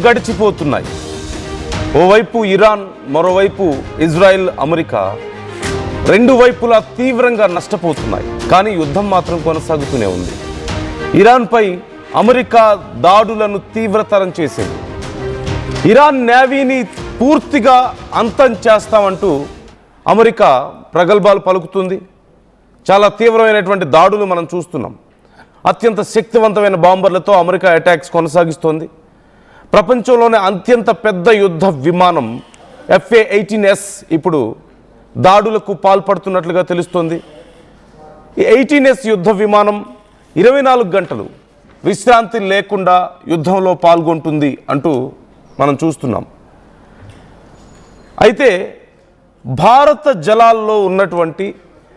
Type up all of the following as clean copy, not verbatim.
గడిచిపోతున్నాయి. ఓవైపు ఇరాన్, మరోవైపు Israel, America రెండు వైపులా తీవ్రంగా నష్టపోతున్నాయి. కానీ యుద్ధం మాత్రం కొనసాగుతూనే ఉంది. ఇరాన్పై అమెరికా దాడులను తీవ్రతరం చేసింది. ఇరాన్ నేవీని పూర్తిగా అంతం చేస్తామంటూ అమెరికా ప్రగల్భాలు పలుకుతుంది. చాలా తీవ్రమైనటువంటి దాడులు మనం చూస్తున్నాం. అత్యంత శక్తివంతమైన బాంబర్లతో అమెరికా అటాక్స్ కొనసాగిస్తోంది. ప్రపంచంలోనే అత్యంత పెద్ద యుద్ధ విమానం FA-18S ఇప్పుడు దాడులకు పాల్పడుతున్నట్లుగా తెలుస్తోంది. ఈ 18S యుద్ధ విమానం 24 గంటలు విశ్రాంతి లేకుండా యుద్ధంలో పాల్గొంటుంది అంటూ మనం చూస్తున్నాం. అయితే భారత జలాల్లో ఉన్నటువంటి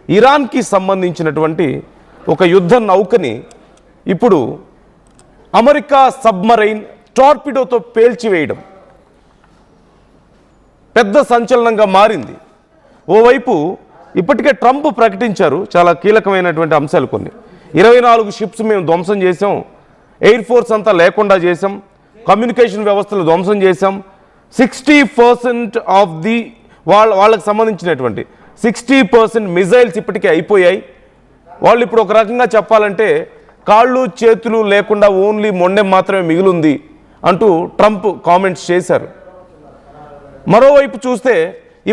ఇరాన్కి సంబంధించినటువంటి ఒక యుద్ధ నౌకని ఇప్పుడు అమెరికా సబ్మరైన్ టార్పిడోతో పేల్చివేయడం పెద్ద సంచలనంగా మారింది. ఓవైపు ఇప్పటికే ట్రంప్ ప్రకటించారు చాలా కీలకమైనటువంటి అంశాలు కొన్ని. 24 షిప్స్ మేము ధ్వంసం చేసాం, ఎయిర్ ఫోర్స్ అంతా లేకుండా చేసాం, కమ్యూనికేషన్ వ్యవస్థలు ధ్వంసం చేసాం, 60% ఆఫ్ ది వాళ్ళకి సంబంధించినటువంటి 60% మిజైల్స్ ఇప్పటికే అయిపోయాయి. వాళ్ళు ఇప్పుడు ఒక రకంగా చెప్పాలంటే కాళ్ళు చేతులు లేకుండా ఓన్లీ మొండెం మాత్రమే మిగిలింది అంటూ ట్రంప్ కామెంట్స్ చేశారు. మరోవైపు చూస్తే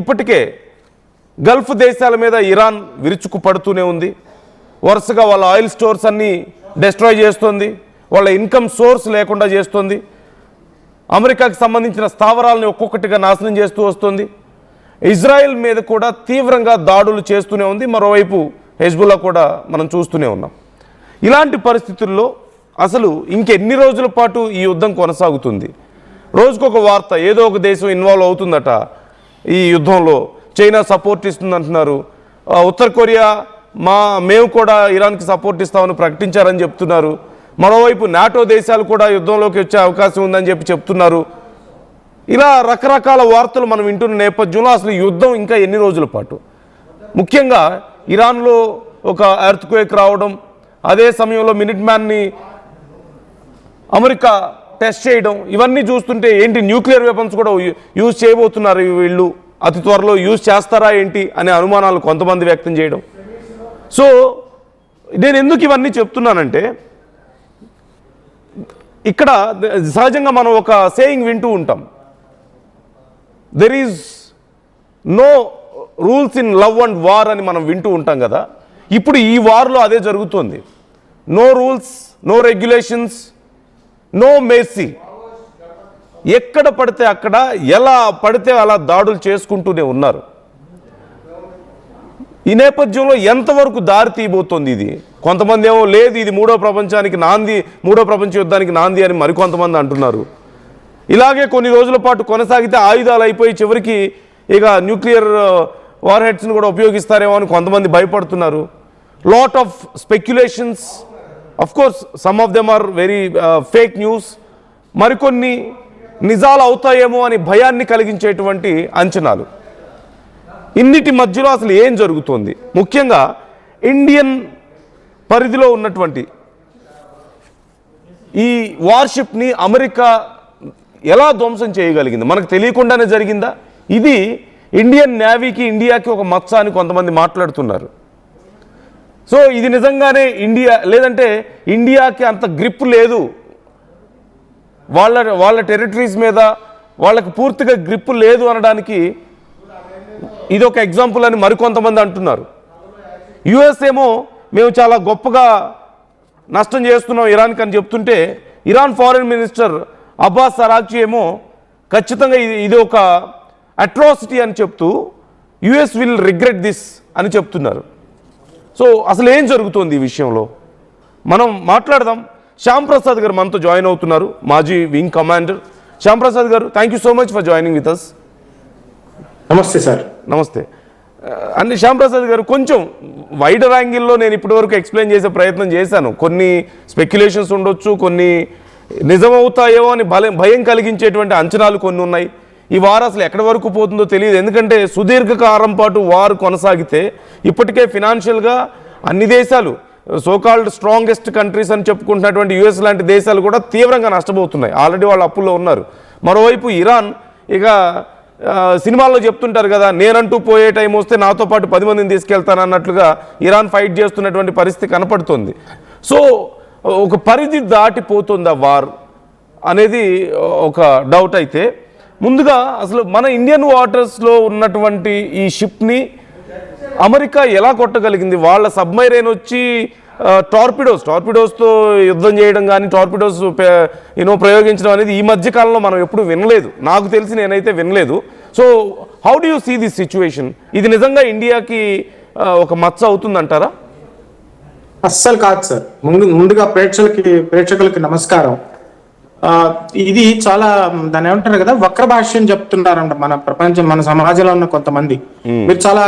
ఇప్పటికే గల్ఫ్ దేశాల మీద ఇరాన్ విరుచుకు పడుతూనే ఉంది. వరుసగా వాళ్ళ ఆయిల్ స్టోర్స్ అన్నీ డెస్ట్రాయ్ చేస్తుంది, వాళ్ళ ఇన్కమ్ సోర్స్ లేకుండా చేస్తుంది, అమెరికాకి సంబంధించిన స్థావరాలను ఒక్కొక్కటిగా నాశనం చేస్తూ వస్తుంది. ఇజ్రాయెల్ మీద కూడా తీవ్రంగా దాడులు చేస్తూనే ఉంది. మరోవైపు హెజ్బుల్లా కూడా మనం చూస్తూనే ఉన్నాం. ఇలాంటి పరిస్థితుల్లో అసలు ఇంకెన్ని రోజుల పాటు ఈ యుద్ధం కొనసాగుతుంది? రోజుకొక వార్త, ఏదో ఒక దేశం ఇన్వాల్వ్ అవుతుందట ఈ యుద్ధంలో. చైనా సపోర్ట్ ఇస్తుందంటున్నారు, ఉత్తర కొరియా మేము కూడా ఇరాన్కి సపోర్ట్ ఇస్తామని ప్రకటించారని చెప్తున్నారు. మరోవైపు నాటో దేశాలు కూడా యుద్ధంలోకి వచ్చే అవకాశం ఉందని చెప్తున్నారు. ఇలా రకరకాల వార్తలు మనం వింటున్న నేపథ్యంలో అసలు యుద్ధం ఇంకా ఎన్ని రోజుల పాటు? ముఖ్యంగా ఇరాన్లో ఒక ఎర్త్క్వేక్ రావడం, అదే సమయంలో మినిట్ మ్యాన్ని అమెరికా టెస్ట్ చేయడం, ఇవన్నీ చూస్తుంటే ఏంటి న్యూక్లియర్ వెపన్స్ కూడా యూజ్ చేయబోతున్నారు వీళ్ళు, అతి త్వరలో యూజ్ చేస్తారా ఏంటి అనే అనుమానాలు కొంతమంది వ్యక్తం చేయడం. సో నేను ఎందుకు ఇవన్నీ చెప్తున్నానంటే, ఇక్కడ సహజంగా మనం ఒక సేయింగ్ వింటూ ఉంటాం, there is no rules in love and war అని మనం వింటూ ఉంటాం కదా. ఇప్పుడు ఈ వార్లో అదే జరుగుతుంది. No rules, no regulations, no mercy. ఎక్కడ పడితే అక్కడ, ఎలా పడితే అలా దాడులు చేసుకుంటూనే ఉన్నారు. ఈ నేపథ్యంలో ఎంతవరకు దారి తీయబోతోంది ఇది? కొంతమంది ఏమో లేదు ఇది మూడో ప్రపంచ యుద్ధానికి నాంది అని మరికొంతమంది అంటున్నారు. ఇలాగే కొన్ని రోజుల పాటు కొనసాగితే ఆయుధాలు అయిపోయి చివరికి ఇక న్యూక్లియర్ వార్ హెడ్స్ని కూడా ఉపయోగిస్తారేమో అని కొంతమంది భయపడుతున్నారు. Lot of speculations, of course some of them are very fake news. మరికొన్ని నిజాలు అవుతాయేమో అని భయాన్ని కలిగించేటువంటి అంచనాలు. ఇన్నిటి మధ్యలో అసలు ఏం జరుగుతోంది? ముఖ్యంగా ఇండియన్ పరిధిలో ఉన్నటువంటి ఈ వార్షిప్ని అమెరికా ఎలా ధ్వంసం చేయగలిగింది? మనకు తెలియకుండానే జరిగిందా? ఇది ఇండియన్ నేవీకి, ఇండియాకి ఒక మచ్చ అని కొంతమంది మాట్లాడుతున్నారు. సో ఇది నిజంగానే ఇండియా, లేదంటే ఇండియాకి అంత గ్రిప్ లేదు, వాళ్ళ టెరిటరీస్ మీద వాళ్ళకి పూర్తిగా గ్రిప్ లేదు అనడానికి ఇది ఒక ఎగ్జాంపుల్ అని మరికొంతమంది అంటున్నారు. యుఎస్ ఏమో మేము చాలా గొప్పగా నష్టం చేస్తున్నాం ఇరాన్కి అని చెప్తుంటే, ఇరాన్ ఫారెన్ మినిస్టర్ అబ్బాస్ అరాక్చి ఏమో ఖచ్చితంగా ఇది ఒక అట్రాసిటీ అని చెప్తూ యుఎస్ విల్ రిగ్రెట్ దిస్ అని చెప్తున్నారు. సో అసలు ఏం జరుగుతోంది ఈ విషయంలో మనం మాట్లాడదాం. శ్యామ్ ప్రసాద్ గారు మనతో జాయిన్ అవుతున్నారు, మాజీ వింగ్ కమాండర్. శ్యామ్ ప్రసాద్ గారు, thank you so much for joining with us. నమస్తే సార్. నమస్తే అండి. శ్యామ్ ప్రసాద్ గారు, కొంచెం వైడర్ యాంగిల్లో నేను ఇప్పటివరకు ఎక్స్ప్లెయిన్ చేసే ప్రయత్నం చేశాను. కొన్ని స్పెక్యులేషన్స్ ఉండొచ్చు, కొన్ని నిజమవుతాయేమో అని భయం కలిగించేటువంటి అంచనాలు కొన్ని ఉన్నాయి. ఈ వార్ అసలు ఎక్కడి వరకు పోతుందో తెలియదు. ఎందుకంటే సుదీర్ఘకాలం పాటు వార్ కొనసాగితే ఇప్పటికే ఫినాన్షియల్గా అన్ని దేశాలు సోకాల్డ్ స్ట్రాంగెస్ట్ కంట్రీస్ అని చెప్పుకుంటున్నటువంటి యుఎస్ లాంటి దేశాలు కూడా తీవ్రంగా నష్టపోతున్నాయి. ఆల్రెడీ వాళ్ళు అప్పుల్లో ఉన్నారు. మరోవైపు ఇరాన్ ఇక సినిమాల్లో చెప్తుంటారు కదా, నేనంటూ పోయే టైం వస్తే నాతో పాటు 10 మందిని తీసుకెళ్తాను అన్నట్లుగా ఇరాన్ ఫైట్ చేస్తున్నటువంటి పరిస్థితి కనపడుతుంది. సో ఒక పరిధి దాటిపోతుందా వార్ అనేది ఒక డౌట్. అయితే ముందుగా అసలు మన ఇండియన్ వాటర్స్లో ఉన్నటువంటి ఈ షిప్ని అమెరికా ఎలా కొట్టగలిగింది? వాళ్ళ సబ్మైరైన్ వచ్చి టార్పిడోస్తో యుద్ధం చేయడం కానీ టార్పిడోస్ ప్రయోగించడం అనేది ఈ మధ్య కాలంలో మనం ఎప్పుడు వినలేదు. నాకు తెలిసి నేనైతే వినలేదు. So how do you see this situation? ఇది నిజంగా ఇండియాకి ఒక మచ్చ అవుతుందంటారా? అస్సలు కాదు సార్. ముందుగా ప్రేక్షకులకి నమస్కారం. ఇది చాలా దాన్ని ఏమంటారు కదా, వక్ర భాష్యం చెప్తున్నారంట మన సమాజంలో ఉన్న కొంతమంది. మీరు చాలా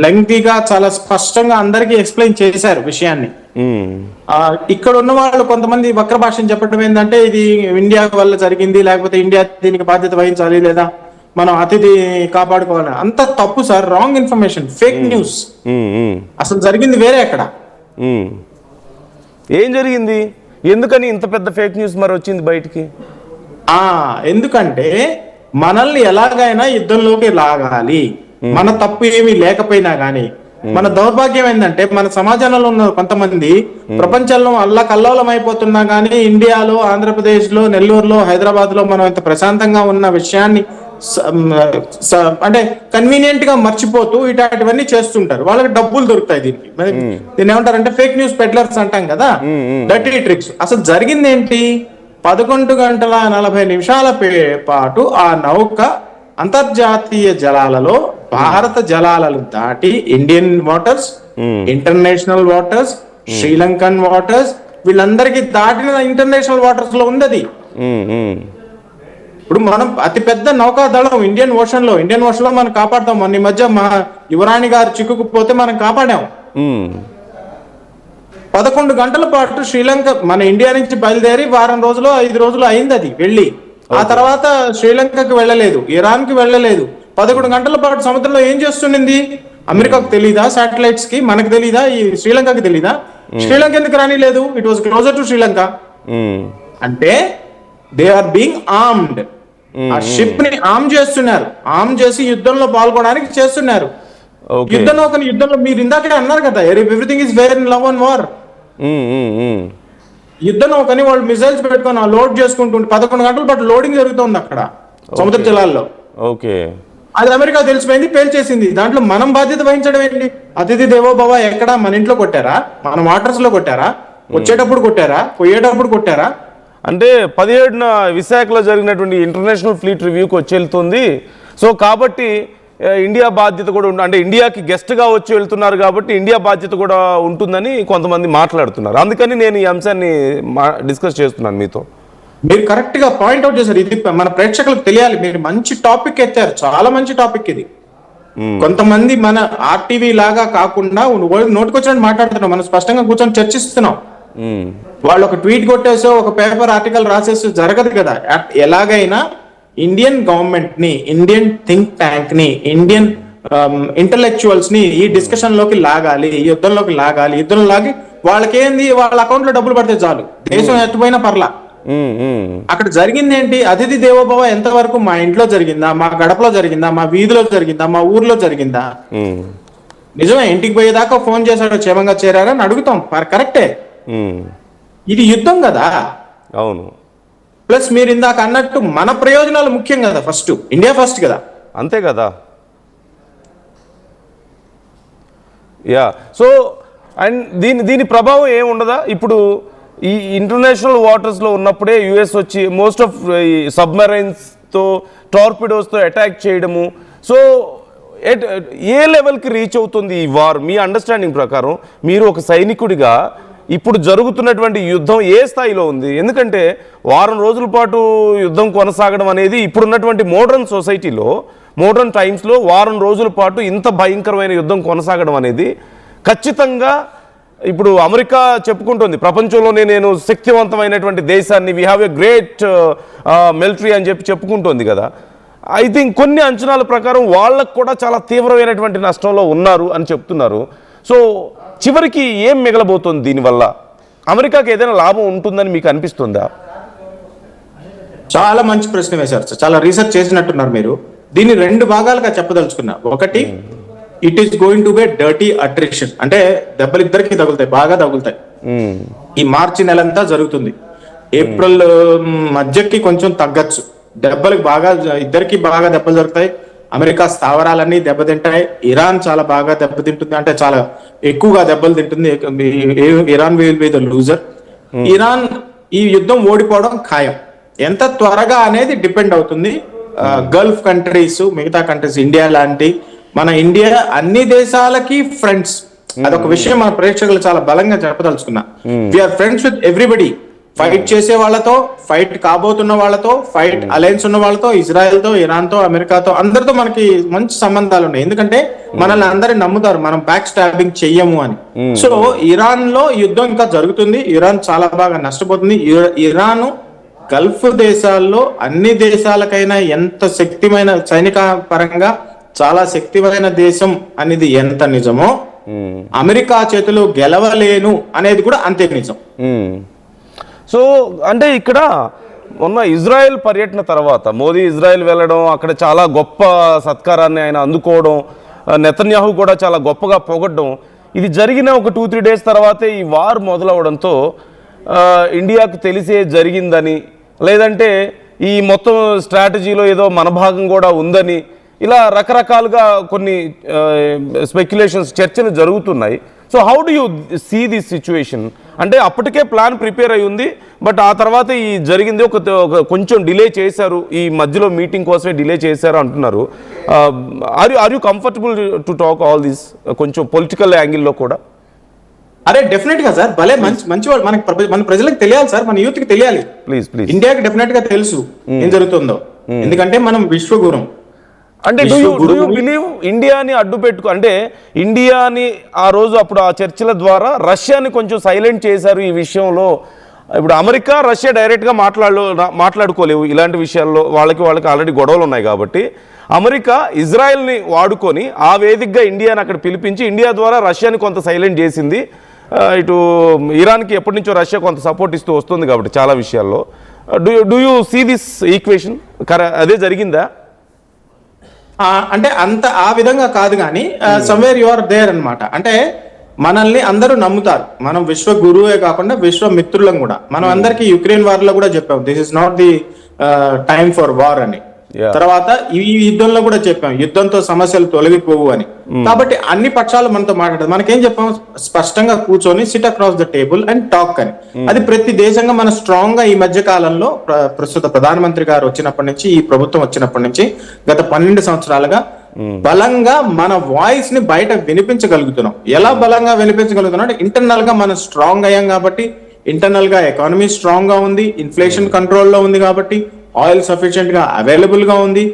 లెంగ్తీగా చాలా స్పష్టంగా అందరికీ ఎక్స్ప్లెయిన్ చేశారు విషయాన్ని. ఇక్కడ ఉన్న వాళ్ళు కొంతమంది వక్ర భాష్యం చెప్పడం ఏంటంటే ఇది ఇండియా వల్ల జరిగింది, లేకపోతే ఇండియా దీనికి బాధ్యత వహించాలి, లేదా మనం అతిథి కాపాడుకోవాలి. అంత తప్పు sir. Wrong information, fake news. అసలు జరిగింది వేరే. అక్కడ ఏం జరిగింది? ఎందుకని ఇంత పెద్ద ఫేక్ న్యూస్ మరి వచ్చింది బయటికి? ఎందుకంటే మనల్ని ఎలాగైనా యుద్ధంలోకి లాగాలి, మన తప్పు ఏమీ లేకపోయినా గానీ. మన దౌర్భాగ్యం ఏంటంటే మన సమాజంలో ఉన్న కొంతమంది ప్రపంచంలో అల్లకల్లోలం అయిపోతున్నా గానీ ఇండియాలో, ఆంధ్రప్రదేశ్ లో, నెల్లూరులో, హైదరాబాద్ లో మనం ఇంత ప్రశాంతంగా ఉన్న విషయాన్ని అంటే కన్వీనియంట్ గా మర్చిపోతూ ఇట్లాంటివన్నీ చేస్తుంటారు. వాళ్ళకి డబ్బులు దొరుకుతాయి. దీన్ని ఏమంటారంటే ఫేక్ న్యూస్ పెడ్లర్స్ అంటాం కదా, డర్టీ ట్రిక్స్. అసలు జరిగింది ఏంటి? 11 గంటల 40 నిమిషాల పాటు ఆ నౌక అంతర్జాతీయ జలాలలో, భారత జలాలను దాటి Indian waters, international waters, Sri Lankan waters, వీళ్ళందరికీ దాటిన ఇంటర్నేషనల్ వాటర్స్ లో ఉంది అది. ఇప్పుడు మనం అతిపెద్ద నౌకాదళం ఇండియన్ ఓషన్ లో మనం కాపాడతాం. మొన్న ఈ మధ్య మా యువరాణి గారు చిక్కుకుపోతే మనం కాపాడాం. 11 గంటల పాటు శ్రీలంక మన ఇండియా నుంచి బయలుదేరి 5 రోజులు అయింది అది వెళ్ళి. ఆ తర్వాత శ్రీలంకకి వెళ్ళలేదు, ఇరాన్ కి వెళ్ళలేదు. 11 గంటల పాటు సముద్రంలో ఏం చేస్తుండింది? అమెరికాకు తెలీదా? శాటిలైట్స్ కి మనకు తెలీదా? ఈ శ్రీలంకకి తెలీదా? శ్రీలంక ఎందుకు రానిలేదు? It was closer to Sri Lanka. అంటే దే ఆర్ బీయింగ్ ఆర్మ్డ్. ఆ షిప్ ని ఆర్మ్ చేస్తున్నారు, ఆర్మ్ చేసి యుద్ధంలో పాల్గొనడానికి చేస్తున్నారు. యుద్ధంలో మీరు ఇందాకే అన్నారు కదా, everything is fair in love and war. యుద్ధ నౌకని వాళ్ళు మిసైల్స్ పెట్టుకొని లోడ్ చేసుకుంటుంటే 11 గంటల పాటు లోడింగ్ జరుగుతుంది అక్కడ సముద్ర జలాల్లో. అది అమెరికా తెలిసిపోయింది, పేల్చేసింది. దాంట్లో మనం బాధ్యత వహించడం ఏంటి? అతిథి దేవోభవ ఎక్కడ? మన ఇంట్లో కొట్టారా? మన వాటర్స్ లో కొట్టారా? వచ్చేటప్పుడు కొట్టారా? పోయేటప్పుడు కొట్టారా? అంటే 17న విశాఖలో జరిగినటువంటి ఇంటర్నేషనల్ ఫ్లీట్ రివ్యూకి వచ్చి వెళ్తుంది. సో కాబట్టి ఇండియా బాధ్యత కూడా అంటే ఇండియాకి గెస్ట్గా వచ్చి వెళ్తున్నారు కాబట్టి ఇండియా బాధ్యత కూడా ఉంటుందని కొంతమంది మాట్లాడుతున్నారు. అందుకని నేను ఈ అంశాన్ని డిస్కస్ చేస్తున్నాను మీతో. మీరు కరెక్ట్ గా పాయింట్ అవుట్ చేశారు. ఇది మన ప్రేక్షకులకు తెలియాలి. మీరు మంచి టాపిక్ ఎత్తారు, చాలా మంచి టాపిక్ ఇది. కొంతమంది మన ఆర్టీవీ లాగా కాకుండా నోటికొచ్చినట్టు మాట్లాడుతున్నాం, మనం స్పష్టంగా కూర్చొని చర్చిస్తున్నాం. వాళ్ళు ఒక ట్వీట్ కొట్టేసో ఒక పేపర్ ఆర్టికల్ రాసేసో జరగదు కదా. ఎలాగైనా ఇండియన్ గవర్నమెంట్ ని, ఇండియన్ థింక్ ట్యాంక్ ని, ఇండియన్ ఇంటలెక్చువల్స్ ని ఈ డిస్కషన్ లోకి లాగాలి, ఈ యుద్ధంలోకి లాగాలి. యుద్ధంలో లాగి వాళ్ళకేంది, వాళ్ళ అకౌంట్ లో డబ్బులు పడితే చాలు, దేశం ఎత్తుపోయినా పర్లా. అక్కడ జరిగింది ఏంటి? అతిథి దేవోభవ ఎంతవరకు మా ఇంట్లో జరిగిందా, మా గడపలో జరిగిందా, మా వీధిలో జరిగిందా, మా ఊర్లో జరిగిందా? నిజమే, ఇంటికి పోయేదాకా ఫోన్ చేశాడు, క్షేమంగా చేరారా అని అడుగుతాం, కరెక్టే. ఇది యుద్ధం కదా. అవును. ప్లస్ మీరు ఇందాక అన్నట్టు మన ప్రయోజనాలు ముఖ్యం కదా, ఫస్ట్ ఇండియా ఫస్ట్ కదా. అంతే కదా. యా. సో అండ్ దీని ప్రభావం ఏమి ఉండదా? ఇప్పుడు ఈ ఇంటర్నేషనల్ వాటర్స్లో ఉన్నప్పుడే యుఎస్ వచ్చి మోస్ట్ ఆఫ్ సబ్మెరైన్స్తో, టార్పిడోస్తో అటాక్ చేయడము. సో ఏ లెవెల్కి రీచ్ అవుతుంది ఈ వార్ మీ అండర్స్టాండింగ్ ప్రకారం? మీరు ఒక సైనికుడిగా ఇప్పుడు జరుగుతున్నటువంటి యుద్ధం ఏ స్థాయిలో ఉంది? ఎందుకంటే వారం రోజుల పాటు యుద్ధం కొనసాగడం అనేది ఇప్పుడున్నటువంటి మోడర్న్ సొసైటీలో, మోడర్న్ టైమ్స్లో వారం రోజుల పాటు ఇంత భయంకరమైన యుద్ధం కొనసాగడం అనేది ఖచ్చితంగా ఇప్పుడు అమెరికా చెప్పుకుంటుంది ప్రపంచంలోనే నేను శక్తివంతమైనటువంటి దేశాన్ని, we have a great military అని చెప్పుకుంటోంది కదా. ఐ థింక్ కొన్ని అంచనాల ప్రకారం వాళ్ళకు కూడా చాలా తీవ్రమైనటువంటి నష్టంలో ఉన్నారు అని చెప్తున్నారు. సో చివరికి ఏం మిగలబోతుంది దీనివల్ల? అమెరికాకి ఏదైనా లాభం ఉంటుందని మీకు అనిపిస్తుందా? చాలా మంచి ప్రశ్న వేశారు సార్. చాలా రీసెర్చ్ చేసినట్టున్నారు మీరు. దీన్ని 2 భాగాలుగా చెప్పదలుచుకున్నా. ఒకటి, it is going to be dirty attrition, అంటే దెబ్బలు ఇద్దరికి తగులుతాయి, బాగా తగులుతాయి. ఈ మార్చి నెలంతా జరుగుతుంది. ఏప్రిల్ మధ్యకి కొంచెం తగ్గచ్చు, దెబ్బలకు బాగా ఇద్దరికి బాగా దెబ్బలు జరుగుతాయి. అమెరికా స్థావరాలన్నీ దెబ్బతింటాయి. ఇరాన్ చాలా బాగా దెబ్బతింటుంది, అంటే చాలా ఎక్కువగా దెబ్బలు తింటుంది. Iran will be the loser. Iran ఈ యుద్ధం ఓడిపోవడం ఖాయం. ఎంత త్వరగా అనేది డిపెండ్ అవుతుంది. గల్ఫ్ కంట్రీస్, మిగతా కంట్రీస్, ఇండియా లాంటి మన ఇండియా అన్ని దేశాలకి ఫ్రెండ్స్. అదొక విషయం మన ప్రేక్షకులు చాలా బలంగా చెప్పదలుచుకున్నా. We are friends with everybody. Fight చేసే వాళ్ళతో, ఫైట్ కాబోతున్న వాళ్ళతో, ఫైట్ అలయన్స్ ఉన్న వాళ్ళతో, ఇజ్రాయెల్ తో, ఇరాన్ తో, అమెరికాతో, అందరితో మనకి మంచి సంబంధాలు ఉన్నాయి. ఎందుకంటే మనల్ని అందరిని నమ్ముతారు మనం బ్యాక్ స్టాబింగ్ చెయ్యము అని. సో ఇరాన్ లో యుద్ధం ఇంకా జరుగుతుంది. ఇరాన్ చాలా బాగా నష్టపోతుంది. ఇరాన్ గల్ఫ్ దేశాల్లో అన్ని దేశాలకైనా ఎంత శక్తిమైన, సైనిక పరంగా చాలా శక్తిమైన దేశం అనేది ఎంత నిజమో, అమెరికా చేతిలో గెలవలేను అనేది కూడా అంతే నిజం. సో అంటే ఇక్కడ మొన్న ఇజ్రాయెల్ పర్యటన తర్వాత మోదీ ఇజ్రాయెల్ వెళ్ళడం, అక్కడ చాలా గొప్ప సత్కారాన్ని ఆయన అందుకోవడం, నెతన్యాహు కూడా చాలా గొప్పగా పొగడ్డం, ఇది జరిగిన ఒక 2-3 డేస్ తర్వాతే ఈ వార్ మొదలవడంతో ఇండియాకు తెలిసే జరిగిందని, లేదంటే ఈ మొత్తం స్ట్రాటజీలో ఏదో మన భాగం కూడా ఉందని, ఇలా రకరకాలుగా కొన్ని స్పెక్యులేషన్స్, చర్చలు జరుగుతున్నాయి. So how do you see this situation? అంటే అప్పటికే ప్లాన్ ప్రిపేర్ అయి ఉంది, బట్ ఆ తర్వాత ఈ జరిగింది కొంచెం డిలే చేశారు, ఈ మధ్యలో మీటింగ్ కోసమే డిలే చేశారు అంటున్నారు. Are you comfortable to talk all this కొంచెం పొలిటికల్ యాంగిల్లో కూడా? అరే డెఫినెట్ గా సార్, భలే మంచి వాళ్ళు. మన ప్రజలకు తెలియాలి సార్, మన యూత్ కి తెలియాలి. Please please. ఇండియాకి డెఫినెట్ గా తెలుసు ఏం జరుగుతుందో, ఎందుకంటే మనం విశ్వగురం. అంటే డూ యూ బిలీవ్ ఇండియాని అడ్డు పెట్టుకో, అంటే ఇండియాని ఆ రోజు అప్పుడు ఆ చర్చల ద్వారా రష్యాని కొంచెం సైలెంట్ చేశారు ఈ విషయంలో. ఇప్పుడు అమెరికా రష్యా డైరెక్ట్గా మాట్లాడుకోలేవు ఇలాంటి విషయాల్లో, వాళ్ళకి ఆల్రెడీ గొడవలు ఉన్నాయి కాబట్టి అమెరికా ఇజ్రాయెల్ని వాడుకొని ఆ వేదికగా ఇండియాని అక్కడ పిలిపించి ఇండియా ద్వారా రష్యాని కొంత సైలెంట్ చేసింది. ఇటు ఇరాన్కి ఎప్పటి నుంచో రష్యా కొంత సపోర్ట్ ఇస్తూ వస్తుంది కాబట్టి చాలా విషయాల్లో. Do you see this equation? అదే జరిగిందా? అంటే అంత ఆ విధంగా కాదు కానీ సమ్వేర్ యు ఆర్ దేర్ అన్నమాట. అంటే మనల్ని అందరూ నమ్ముతారు, మనం విశ్వ గురువే కాకుండా విశ్వ మిత్రులం కూడా. మనం అందరికి యుక్రెయిన్ వార్ లో కూడా చెప్పాం, this is not the time for war అని. తర్వాత ఈ యుద్ధంలో కూడా చెప్పాం, యుద్ధంతో సమస్యలు తొలగిపోవు అని. కాబట్టి అన్ని పక్షాలు మనతో మాట్లాడదు. మనకేం చెప్పాం, స్పష్టంగా కూర్చొని SIT across the table and talk అని. అది ప్రతి దేశంగా మన స్ట్రాంగ్ గా ఈ మధ్య కాలంలో ప్రస్తుత ప్రధానమంత్రి గారు వచ్చినప్పటి నుంచి, ఈ ప్రభుత్వం వచ్చినప్పటి నుంచి గత 12 సంవత్సరాలుగా బలంగా మన వాయిస్ ని బయట వినిపించగలుగుతున్నాం. ఎలా బలంగా వినిపించగలుగుతున్నాం అంటే ఇంటర్నల్ గా మనం స్ట్రాంగ్ అయ్యాం కాబట్టి, ఇంటర్నల్ గా ఎకానమీ స్ట్రాంగ్ గా ఉంది, ఇన్ఫ్లేషన్ కంట్రోల్లో ఉంది కాబట్టి, ఆయిల్ సఫిషియెంట్ గా అవైలబుల్ గా ఉంది,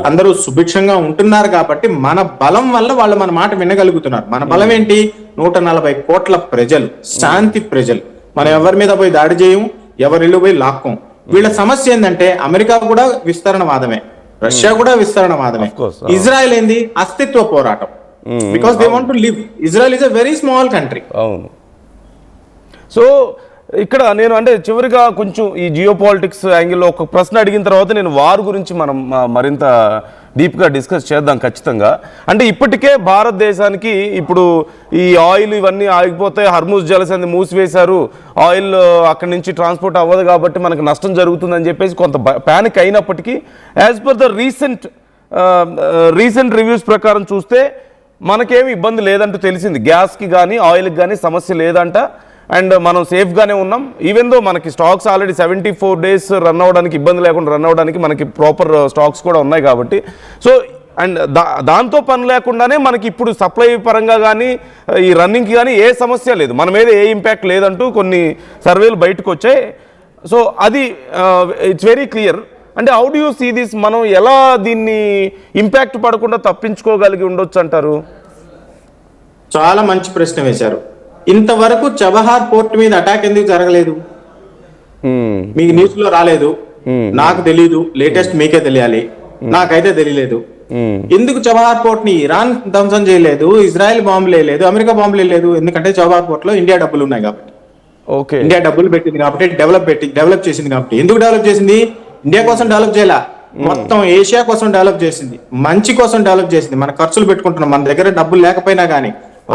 అందరూ సుభిక్షంగా ఉంటున్నారు కాబట్టి మన బలం వల్ల వాళ్ళు మన మాట వినగలుగుతున్నారు. మన బలం ఏంటి? 140 కోట్ల ప్రజలు, శాంతి ప్రజలు. మనం ఎవరి మీద పోయి దాడి చేయము, ఎవరి ఇల్లు పోయి లాక్కోం. వీళ్ళ సమస్య ఏంటంటే అమెరికా కూడా విస్తరణవాదమే, రష్యా కూడా విస్తరణవాదమే, ఇజ్రాయెల్ ఏంది అస్తిత్వ పోరాటం. Because they want to live. Israel is a very small country. అవును. సో ఇక్కడ నేను అంటే చివరిగా కొంచెం ఈ జియో పాలిటిక్స్ యాంగిల్లో ఒక ప్రశ్న అడిగిన తర్వాత నేను వార్ గురించి మనం మరింత డీప్గా డిస్కస్ చేద్దాం ఖచ్చితంగా. అంటే ఇప్పటికే భారతదేశానికి ఇప్పుడు ఈ ఆయిల్ ఇవన్నీ ఆగిపోతే, హర్ముజ్ జలసంధి మూసివేశారు, ఆయిల్ అక్కడి నుంచి ట్రాన్స్పోర్ట్ అవ్వదు కాబట్టి మనకు నష్టం జరుగుతుందని చెప్పేసి కొంత ప్యానిక్ అయినప్పటికీ as per the recent reviews ప్రకారం చూస్తే మనకేమి ఇబ్బంది లేదంటూ తెలిసింది. గ్యాస్కి కానీ ఆయిల్కి కానీ సమస్య లేదంట, అండ్ మనం సేఫ్గానే ఉన్నాం. ఈవెన్ దో మనకి స్టాక్స్ ఆల్రెడీ 74 days రన్ అవ్వడానికి, ఇబ్బంది లేకుండా రన్ అవ్వడానికి మనకి ప్రాపర్ స్టాక్స్ కూడా ఉన్నాయి కాబట్టి, సో అండ్ దాంతో పని లేకుండానే మనకి ఇప్పుడు సప్లై పరంగా కానీ ఈ రన్నింగ్కి కానీ ఏ సమస్య లేదు, మన మీద ఏ ఇంపాక్ట్ లేదంటూ కొన్ని సర్వేలు బయటకు వచ్చాయి. సో అది ఇట్స్ వెరీ క్లియర్. అంటే how do you see this? మనం ఎలా దీన్ని ఇంపాక్ట్ పడకుండా తప్పించుకోగలిగి ఉండొచ్చు అంటారు? చాలా మంచి ప్రశ్న వేశారు. ఇంతవరకు చబహార్ పోర్ట్ మీద అటాక్ ఎందుకు జరగలేదు? మీకు న్యూస్ లో రాలేదు, నాకు తెలీదు, లేటెస్ట్ మీకే తెలియాలి, నాకైతే తెలియలేదు. ఎందుకు చబహార్ పోర్ట్ ని ఇరాన్ ధ్వంసం చేయలేదు, ఇజ్రాయెల్ బాంబులు వేయలేదు, అమెరికా బాంబులు వేయలేదు? ఎందుకంటే చబహార్ పోర్ట్ లో ఇండియా డబ్బులు ఉన్నాయి కాబట్టి. ఓకే, ఇండియా డబ్బులు పెట్టింది కాబట్టి, డెవలప్ చేసింది కాబట్టి. ఎందుకు డెవలప్ చేసింది? ఇండియా కోసం డెవలప్ చేయాల, మొత్తం ఏషియా కోసం డెవలప్ చేసింది, మంచి కోసం డెవలప్ చేసింది. మన ఖర్చులు పెట్టుకుంటున్నాం, మన దగ్గర డబ్బులు లేకపోయినా కానీ.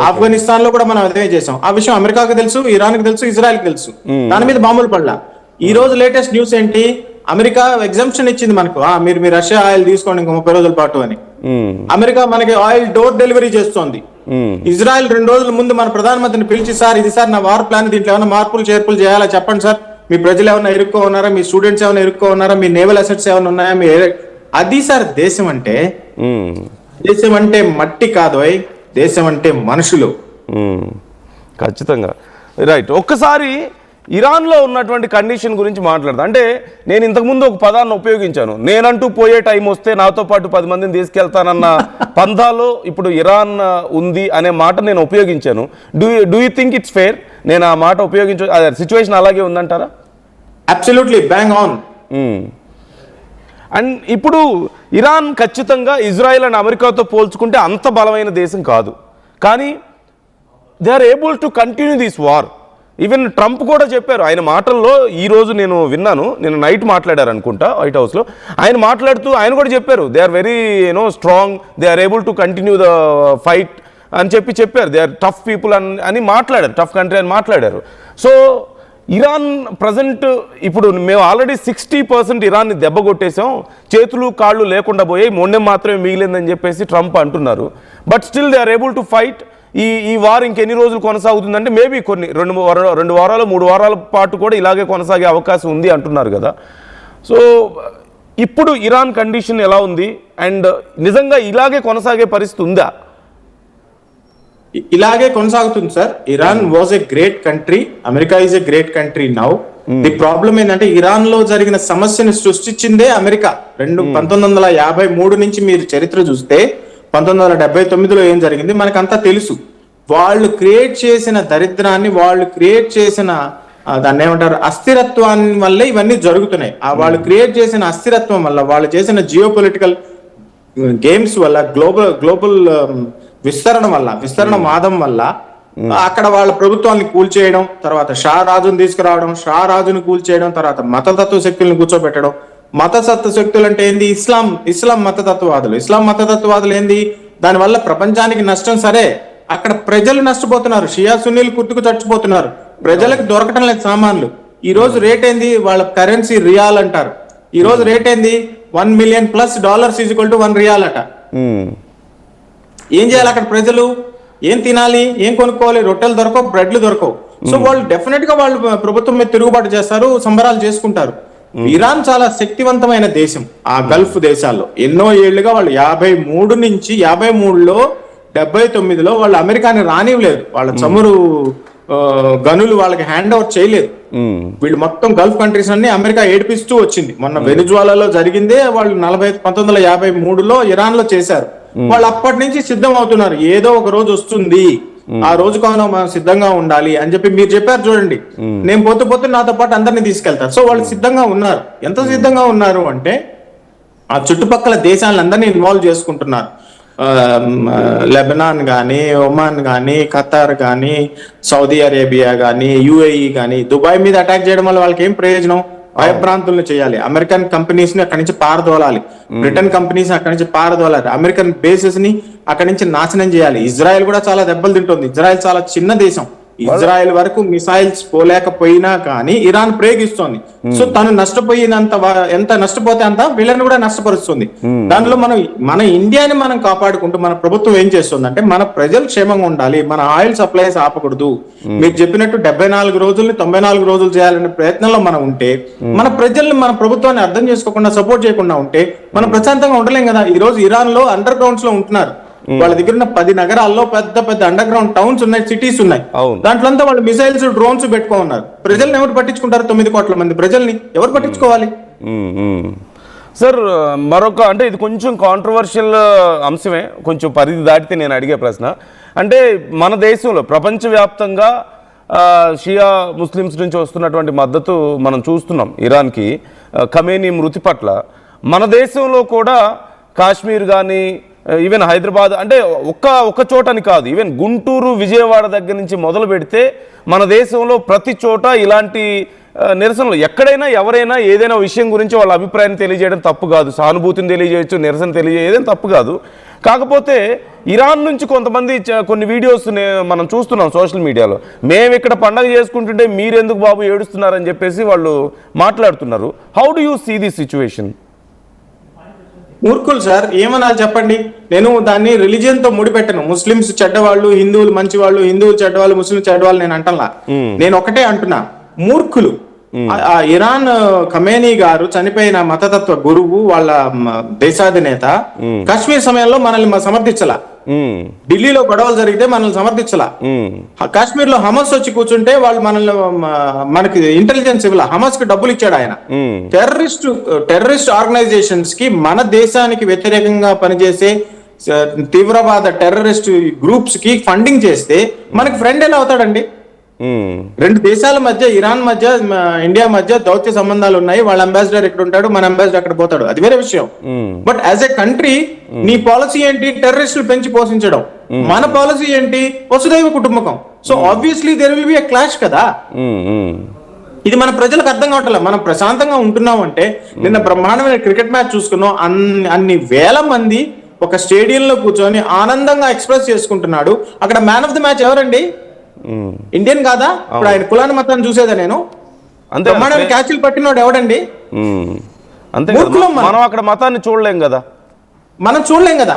ఆఫ్ఘనిస్తాన్ లో కూడా మనం అదే చేసాం. ఆ విషయం అమెరికాకి తెలుసు, ఇరాన్ కి తెలుసు, ఇజ్రాయెల్ కి తెలుసు. దాని మీద బాంబులు పడలా. ఈ రోజు లేటెస్ట్ న్యూస్ ఏంటి? అమెరికా ఎగ్జంప్షన్ ఇచ్చింది మనకు, మీరు రష్యా ఆయిల్ తీసుకోండి ఇంకో 30 రోజుల పాటు అని. అమెరికా మనకి ఆయిల్ డోర్ డెలివరీ చేస్తోంది. ఇజ్రాయెల్ 2 రోజుల ముందు మన ప్రధానమంత్రిని పిలిచి, సార్ ఇది సార్ నా వార్ ప్లాన్, దీంట్లో ఏమైనా మార్పులు చేర్పులు చేయాలా చెప్పండి సార్, మీ ప్రజలు ఏమైనా ఇరుక్కో ఉన్నారా, మీ స్టూడెంట్స్ ఏమైనా ఇరుక్కో ఉన్నారా, మీ నేవల్ అసెట్స్ ఏమైనా ఉన్నాయా, మీ అది సార్ దేశం అంటే. దేశం అంటే మట్టి కాదు, దేశం అంటే మనుషులు. ఖచ్చితంగా రైట్. ఒక్కసారి ఇరాన్లో ఉన్నటువంటి కండిషన్ గురించి మాట్లాడతా. అంటే నేను ఇంతకుముందు ఒక పదాన్ని ఉపయోగించాను, నేనంటూ పోయే టైం వస్తే నాతో పాటు 10 మందిని తీసుకెళ్తానన్న పంథాలో ఇప్పుడు ఇరాన్ ఉంది అనే మాట నేను ఉపయోగించాను. Do you think it's fair? నేను ఆ మాట సిచ్యువేషన్ అలాగే ఉందంటారా? Absolutely bang on. అండ్ ఇప్పుడు ఇరాన్ ఖచ్చితంగా ఇజ్రాయెల్ అండ్ అమెరికాతో పోల్చుకుంటే అంత బలమైన దేశం కాదు, కానీ they are able to continue this war. Even Trump కూడా చెప్పారు ఆయన మాటల్లో, ఈరోజు నేను విన్నాను, నేను నైట్ మాట్లాడారు అనుకుంటా వైట్ హౌస్లో, ఆయన మాట్లాడుతూ ఆయన కూడా చెప్పారు they are very strong, they are able to continue the fight అని చెప్పారు. దే ఆర్ టఫ్ పీపుల్ అని మాట్లాడారు, టఫ్ కంట్రీ అని మాట్లాడారు. సో ఇరాన్ ప్రజెంట్ ఇప్పుడు మేము ఆల్రెడీ 60% ఇరాన్ని దెబ్బ కొట్టేసాం, చేతులు కాళ్ళు లేకుండా పోయాయి, మొండెం మాత్రమే మిగిలిందని చెప్పేసి ట్రంప్ అంటున్నారు. But still they are able to fight. ఈ వార్ ఇంకెన్ని రోజులు కొనసాగుతుందంటే మేబీ కొన్ని 2 వారాలు 3 వారాల పాటు కూడా ఇలాగే కొనసాగే అవకాశం ఉంది అంటున్నారు కదా. సో ఇప్పుడు ఇరాన్ కండిషన్ ఎలా ఉంది, అండ్ నిజంగా ఇలాగే కొనసాగే పరిస్థితి ఉందా? ఇలాగే కొనసాగుతుంది sir. Iran was a great country, America is a great country now. The problem ఏంటంటే ఇరాన్ లో జరిగిన సమస్యను సృష్టించిందే అమెరికా. 1953 నుంచి మీరు చరిత్ర చూస్తే 1979లో ఏం జరిగింది మనకంతా తెలుసు. వాళ్ళు క్రియేట్ చేసిన దరిద్రాన్ని, వాళ్ళు క్రియేట్ చేసిన దాన్ని ఏమంటారు అస్థిరత్వాన్ని వల్లే ఇవన్నీ జరుగుతున్నాయి. వాళ్ళు క్రియేట్ చేసిన అస్థిరత్వం వల్ల, వాళ్ళు చేసిన జియో పొలిటికల్ గేమ్స్ వల్ల, గ్లోబల్ విస్తరణ వాదం వల్ల అక్కడ వాళ్ళ ప్రభుత్వాన్ని కూల్చేయడం, తర్వాత షా రాజును తీసుకురావడం, షా రాజును కూల్చేయడం, తర్వాత మతతత్వ శక్తులను కూర్చోబెట్టడం. మతతత్వ శక్తులు అంటే ఏంది? ఇస్లాం మతతత్వవాదులు ఏంది? దానివల్ల ప్రపంచానికి నష్టం. సరే, అక్కడ ప్రజలు నష్టపోతున్నారు, షియా సున్నీలు కుట్టుకు చచ్చిపోతున్నారు, ప్రజలకు దొరకటం లేదు సామాన్లు. ఈ రోజు రేట్ ఏంది? వాళ్ళ కరెన్సీ రియాల్ అంటారు. ఈ రోజు రేట్ ఏంది? $1 million+ $1 రియాల్ అట. ఏం చేయాలి అక్కడ ప్రజలు? ఏం తినాలి, ఏం కొనుక్కోవాలి? రొట్టెలు దొరకవు, బ్రెడ్లు దొరకవు. సో వాళ్ళు డెఫినెట్ గా వాళ్ళు ప్రభుత్వం మీద తిరుగుబాటు చేస్తారు, సంబరాలు చేసుకుంటారు. ఇరాన్ చాలా శక్తివంతమైన దేశం. ఆ గల్ఫ్ దేశాల్లో ఎన్నో ఏళ్లుగా వాళ్ళు 53 నుంచి 53లో 79లో వాళ్ళు అమెరికాని రానివ్వలేదు. వాళ్ళ చమురు గనులు వాళ్ళకి హ్యాండ్ ఓవర్ చేయలేదు. వీళ్ళు మొత్తం గల్ఫ్ కంట్రీస్ అన్ని అమెరికా ఏడిపిస్తూ వచ్చింది. మొన్న వెనిజువాలాలో జరిగిందే వాళ్ళు 1953లో ఇరాన్ లో చేశారు. వాళ్ళు అప్పటి నుంచి సిద్ధం అవుతున్నారు, ఏదో ఒక రోజు వస్తుంది, ఆ రోజు కాను మనం సిద్ధంగా ఉండాలి అని చెప్పి. మీరు చెప్పారు చూడండి, నేను పోతూ నాతో పాటు అందరినీ తీసుకెళ్తారు. సో వాళ్ళు సిద్ధంగా ఉన్నారు. ఎంత సిద్ధంగా ఉన్నారు అంటే ఆ చుట్టుపక్కల దేశాలందరినీ ఇన్వాల్వ్ చేసుకుంటున్నారు. లెబనాన్ కానీ, ఒమాన్ కానీ, ఖతార్ కానీ, సౌదీ అరేబియా కానీ, యుఏఈ కానీ. దుబాయ్ మీద అటాక్ చేయడం వల్ల వాళ్ళకి ఏం ప్రయోజనం? భయభ్రాంతులను చేయాలి, అమెరికన్ కంపెనీస్ ని అక్కడి నుంచి పారదోలాలి, బ్రిటన్ కంపెనీస్ అక్కడి నుంచి పారదోలాలి, అమెరికన్ బేసెస్ ని అక్కడి నుంచి నాశనం చేయాలి. ఇజ్రాయెల్ కూడా చాలా దెబ్బలు తింటుంది. ఇజ్రాయెల్ చాలా చిన్న దేశం. ఇజ్రాయెల్ వరకు మిసైల్స్ పోలేకపోయినా కానీ ఇరాన్ ప్రయోగిస్తోంది. సో తను నష్టపోయినంత, ఎంత నష్టపోతే అంత వీళ్ళని కూడా నష్టపరుస్తుంది. దానిలో మన ఇండియాని మనం కాపాడుకుంటూ మన ప్రభుత్వం ఏం చేస్తుంది అంటే, మన ప్రజలు క్షేమంగా ఉండాలి, మన ఆయిల్ సప్లైస్ ఆపకూడదు. మీరు చెప్పినట్టు 74 రోజుల్ని 94 రోజులు చేయాలనే ప్రయత్నంలో మనం ఉంటే, మన ప్రజల్ని, మన ప్రభుత్వాన్ని అర్థం చేసుకోకుండా, సపోర్ట్ చేయకుండా ఉంటే మనం ప్రశాంతంగా ఉండలేం కదా. ఈ రోజు ఇరాన్ లో అండర్ గ్రౌండ్స్ లో ఉంటున్నారు. వాళ్ళ దగ్గర ఉన్న 10 నగరాల్లో పెద్ద పెద్ద అండర్ గ్రౌండ్ టౌన్స్ ఉన్నాయి, సిటీస్ ఉన్నాయి. దాంట్లో అంతా వాళ్ళు మిసైల్స్, డ్రోన్స్ పెట్టుకో ఉన్నారు. ప్రజల్ని ఎవరు పట్టించుకుంటారు? 9 కోట్ల మంది ప్రజల్ని ఎవరు పట్టించుకోవాలి? సార్ మరొక, అంటే ఇది కొంచెం కాంట్రవర్షియల్ అంశమే, కొంచెం పరిధి దాటితే నేను అడిగే ప్రశ్న. అంటే మన దేశంలో ప్రపంచవ్యాప్తంగా షియా ముస్లిమ్స్ నుంచి వస్తున్నటువంటి మద్దతు మనం చూస్తున్నాం ఇరాన్కి, ఖమేనీ మృతి పట్ల. మన దేశంలో కూడా కాశ్మీర్ కానీ ఈవెన్ హైదరాబాద్ అంటే ఒక్క చోటని కాదు, ఈవెన్ గుంటూరు విజయవాడ దగ్గర నుంచి మొదలు పెడితే మన దేశంలో ప్రతి చోట ఇలాంటి నిరసనలు ఎక్కడైనా ఎవరైనా ఏదైనా విషయం గురించి వాళ్ళ అభిప్రాయాన్ని తెలియజేయడం తప్పు కాదు, సానుభూతిని తెలియజేయచ్చు, నిరసన తెలియజేయడం తప్పు కాదు. కాకపోతే ఇరాన్ నుంచి కొంతమంది కొన్ని వీడియోస్ మనం చూస్తున్నాం సోషల్ మీడియాలో, మేము ఇక్కడ పండగ చేసుకుంటుంటే మీరెందుకు బాబు ఏడుస్తున్నారని చెప్పేసి వాళ్ళు మాట్లాడుతున్నారు. How do you see this situation? మూర్ఖులు సార్, ఏమన్నా చెప్పండి. నేను దాన్ని రిలీజియన్ తో ముడిపెట్టను. ముస్లిమ్స్ చెడ్డవాళ్ళు, హిందువులు మంచి వాళ్ళు, హిందువులు చెడ్డవాళ్ళు, ముస్లిం చెడ్డవాళ్ళు నేను అంటలా. నేను ఒకటే అంటున్నా, మూర్ఖులు. ఆ ఇరాన్ ఖమేనీ గారు చనిపోయిన మతతత్వ గురువు, వాళ్ళ దేశాధినేత కాశ్మీర్ సమయంలో మనల్ని సమర్థించలా. ఢిల్లీలో గొడవలు జరిగితే మనల్ని సమర్థించలా. కాశ్మీర్ లో హమాస్ వచ్చి కూర్చుంటే వాళ్ళు మనకి ఇంటెలిజెన్స్ ఇవ్వాల. హమాస్ కి డబ్బులు ఇచ్చాడు ఆయన. టెర్రరిస్ట్ ఆర్గనైజేషన్స్ కి, మన దేశానికి వ్యతిరేకంగా పనిచేసే తీవ్రవాద టెర్రరిస్ట్ గ్రూప్స్ కి ఫండింగ్ చేస్తే మనకి ఫ్రెండ్ ఎలా అవుతాడండి? రెండు దేశాల మధ్య, ఇరాన్ మధ్య, ఇండియా మధ్య దౌత్య సంబంధాలు ఉన్నాయి. వాళ్ళ అంబాసిడర్ ఎక్కడ ఉంటాడు, మన అంబాసిడర్ అక్కడ పోతాడు, అది వేరే విషయం. బట్ యాజ్ ఎ కంట్రీ నీ పాలసీ ఏంటి? టెర్రరిస్టులు పెంచి పోషించడం. మన పాలసీ ఏంటి? వసుదైవ కుటుంబకం. So obviously there will be a clash కదా. ఇది మన ప్రజలకు అర్థం కావట్లే. మనం ప్రశాంతంగా ఉంటున్నాం అంటే, నిన్న బ్రహ్మాండమైన క్రికెట్ మ్యాచ్ చూసుకున్నాం. అన్ని వేల మంది ఒక స్టేడియంలో కూర్చొని ఆనందంగా ఎక్స్ప్రెస్ చేసుకుంటున్నాడు. అక్కడ మ్యాన్ ఆఫ్ ది మ్యాచ్ ఎవరండి? ఇండియన్ కాదా? ఇప్పుడు ఆయన కులాన్ని మతాన్ని చూసేదా నేను? బ్రహ్మాండమైన క్యాచ్లు పట్టినోడు ఎవడండి? మనం అక్కడ మతాన్ని చూడలేం కదా.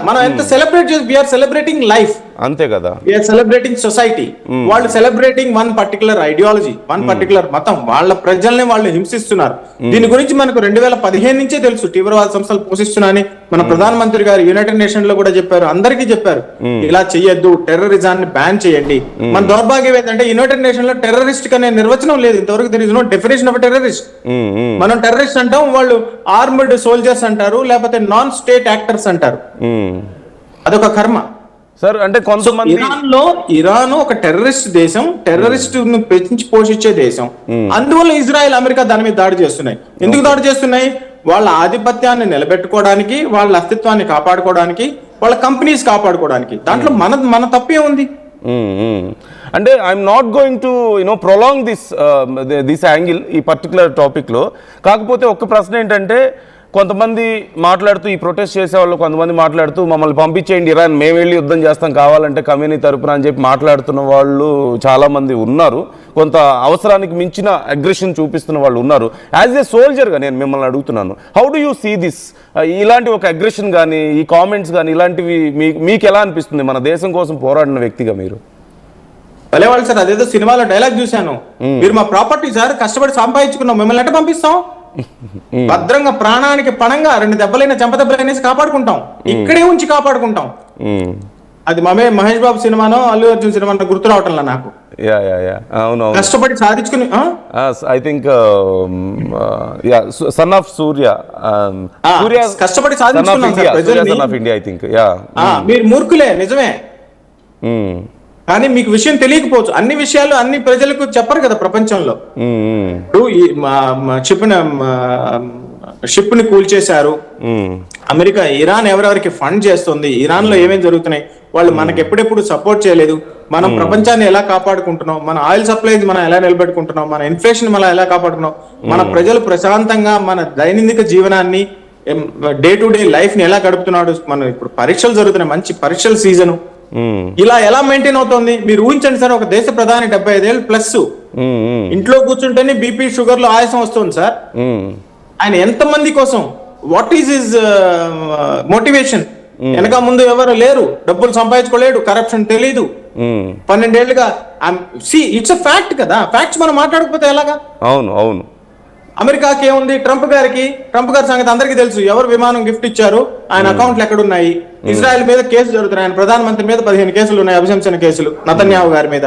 మనం ఎంత సెలబ్రేట్ చేసి, వీఆర్ సెలబ్రేటింగ్ లైఫ్, అంతే కదా. We're celebrating society. వాళ్ళు celebrating one particular ideology, one particular మతం. వాళ్ళ ప్రజల్ని వాళ్ళు హింసిస్తున్నారు. దీని గురించి మనకు 2015 నుంచే తెలుసు. తీవ్రవాద సంస్థలు పోషిస్తున్నాయని మన ప్రధానమంత్రి గారు యునైటెడ్ నేషన్ లో కూడా చెప్పారు, అందరికీ చెప్పారు, ఇలా చెయ్యొద్దు, టెర్రరిజాన్ని బ్యాన్ చేయండి. మన దౌర్భాగ్యం ఏంటంటే యునైటెడ్ నేషన్ లో టెర్రరిస్ట్ అనే నిర్వచనం లేదు ఇంతవరకు. There is no definition of terrorist. మనం టెర్రరిస్ట్ అంటాం, వాళ్ళు ఆర్మ్డ్ సోల్జర్స్ అంటారు, లేకపోతే నాన్ స్టేట్ యాక్టర్స్ అంటారు. అదొక కర్మ సార్. అంటే కొంతమంది ఇరాన్ ఒక టెర్రరిస్ట్ దేశం, టెర్రరిస్ట్ ను పెంచి పోషించే దేశం. అందువల్ల ఇజ్రాయెల్, అమెరికా దాని మీద దాడి చేస్తున్నాయి. ఎందుకు దాడి చేస్తున్నాయి? వాళ్ళ ఆధిపత్యాన్ని నిలబెట్టుకోవడానికి, వాళ్ళ అస్తిత్వాన్ని కాపాడుకోవడానికి, వాళ్ళ కంపెనీస్ కాపాడుకోవడానికి. దాంట్లో మన తప్పే ఉంది. అంటే I'm not going to prolong this angle ఈ పర్టికులర్ టాపిక్ లో. కాకపోతే ఒక్క ప్రశ్న ఏంటంటే, కొంతమంది మాట్లాడుతూ, ఈ ప్రొటెస్ట్ చేసే వాళ్ళు కొంతమంది మాట్లాడుతూ, మమ్మల్ని పంపించేయండి ఇరాన్, మేము వెళ్ళి యుద్ధం చేస్తాం కావాలంటే కమ్యూనిటీ తరపున అని చెప్పి మాట్లాడుతున్న వాళ్ళు చాలా మంది ఉన్నారు. కొంత అవసరానికి మించిన అగ్రెషన్ చూపిస్తున్న వాళ్ళు ఉన్నారు. యాజ్ ఏ సోల్జర్గా నేను మిమ్మల్ని అడుగుతున్నాను, how do you see this? ఇలాంటి ఒక అగ్రెషన్ కానీ, ఈ కామెంట్స్ కానీ, ఇలాంటివి మీకు ఎలా అనిపిస్తుంది మన దేశం కోసం పోరాడిన వ్యక్తిగా? మీరు వాళ్ళు సార్, అదేదో సినిమాలో డైలాగ్ చూశాను, మీరు మా ప్రాపర్టీ సార్, కష్టపడి సంపాదించుకున్నాం, మిమ్మల్ని ఎట్ట పంపిస్తాం? భద్రంగా ప్రాణానికి పణంగా 2 దెబ్బలైన చెంపదెబ్బలైనేసి కాపాడుకుంటాం, ఇక్కడే ఉంచి కాపాడుకుంటాం. అది మహేష్ బాబు సినిమానో అల్లు అర్జున్ సినిమానో గుర్తు రావటంలా నాకు. కష్టపడి సాధించుకుని, ఐ థింక్ సన్ ఆఫ్ సూర్య, కష్టపడి సాధించుకున్నాం ఇండియా, ఐ థింక్. మీరు మూర్ఖులే, నిజమే. కానీ మీకు విషయం తెలియకపోవచ్చు. అన్ని విషయాలు అన్ని ప్రజలకు చెప్పరు కదా ప్రపంచంలో. షిప్ ని కూల్చేశారు అమెరికా. ఇరాన్ ఎవరెవరికి ఫండ్ చేస్తుంది, ఇరాన్ లో ఏమేమి జరుగుతున్నాయి, వాళ్ళు మనకి ఎప్పుడెప్పుడు సపోర్ట్ చేయలేదు. మనం ప్రపంచాన్ని ఎలా కాపాడుకుంటున్నాం, మన ఆయిల్ సప్లైస్ మనం ఎలా నిలబెట్టుకుంటున్నాం, మన ఇన్ఫ్లేషన్ మనం ఎలా కాపాడుకున్నాం, మన ప్రజలు ప్రశాంతంగా మన దైనందిక జీవనాన్ని, డే టు డే లైఫ్ ని ఎలా గడుపుతున్నాడు. మనం ఇప్పుడు పరీక్షలు జరుగుతున్నాయి, మంచి పరీక్షల సీజన్. ఇలా ఎలా మెయింటైన్ అవుతుంది మీరు ఊహించండి సార్. ఒక దేశ ప్రధాని 75 ఏళ్ళు ప్లస్, ఇంట్లో కూర్చుంటేనే బీపీ షుగర్ లో ఆయాసం వస్తుంది సార్. ఆయన ఎంత మంది కోసం, వాట్ ఈస్ హిజ్ మోటివేషన్? వెనక ముందు ఎవరు లేరు, డబ్బులు సంపాదించుకోలేడు, కరప్షన్ తెలీదు. 12 ఏళ్ళుగా ఇట్స్ అ ఫ్యాక్ట్ కదా. ఫ్యాక్ట్స్ మనం మాట్లాడకపోతే ఎలాగా? అవును అవును. అమెరికాకి ఏముంది, ట్రంప్ గారి సంగతి అందరికీ తెలుసు. ఎవరు విమానం గిఫ్ట్ ఇచ్చారు, ఆయన అకౌంట్లు ఎక్కడున్నాయి. ఇజ్రాయెల్ మీద కేసు జరుగుతున్నాయి, ఆయన ప్రధానమంత్రి మీద 15 కేసులు ఉన్నాయి, అభిశంసన కేసులు, నెతన్యాహు గారి మీద.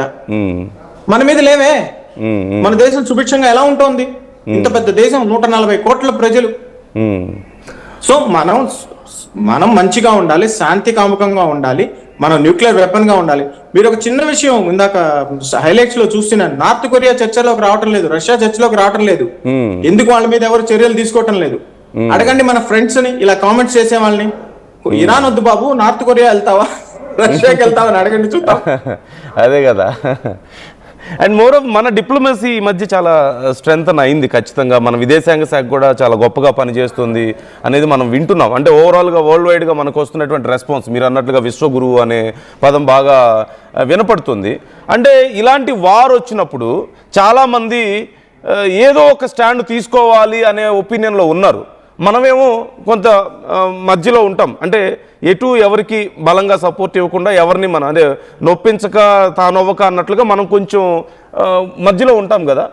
మన మీద లేవే. మన దేశం సుభిక్షంగా ఎలా ఉంటుంది? ఇంత పెద్ద దేశం, 140 కోట్ల ప్రజలు. సో మనం మంచిగా ఉండాలి, శాంతి కాముకంగా ఉండాలి, మనం న్యూక్లియర్ వెపన్ గా ఉండాలి. మీరు ఒక చిన్న విషయం ఇందాక హైలైట్స్ లో చూస్తున్నాను, నార్త్ కొరియా చర్చలోకి రావటం లేదు, రష్యా చర్చలోకి రావటం లేదు. ఎందుకు వాళ్ళ మీద ఎవరు చర్యలు తీసుకోవటం లేదు? అడగండి మన ఫ్రెండ్స్ ని, ఇలా కామెంట్స్ చేసే వాళ్ళని. ఇరాన్ వద్దు బాబు, నార్త్ కొరియా వెళ్తావా, రష్యాకి వెళ్తావా అని అడగండి చూద్దాం. అదే కదా. అండ్ మోర్ ఆఫ్ మన డిప్లొమసీ ఈ మధ్య చాలా స్ట్రెంగ్తన్ అయింది ఖచ్చితంగా. మన విదేశాంగ శాఖ కూడా చాలా గొప్పగా పనిచేస్తుంది అనేది మనం వింటున్నాం. అంటే ఓవరాల్గా వరల్డ్ వైడ్గా మనకు వస్తున్నటువంటి రెస్పాన్స్, మీరు అన్నట్లుగా విశ్వగురువు అనే పదం బాగా వినపడుతుంది. అంటే ఇలాంటి వార్ వచ్చినప్పుడు చాలామంది ఏదో ఒక స్టాండ్ తీసుకోవాలి అనే ఒపీనియన్లో ఉన్నారు. మనమేమో కొంత మధ్యలో ఉంటాం. అంటే ఎటు ఎవరికి బలంగా సపోర్ట్ ఇవ్వకుండా, ఎవరిని మనం అంటే నొప్పించక తానొవ్వక అన్నట్లుగా మనం కొంచెం మధ్యలో ఉంటాం కదా.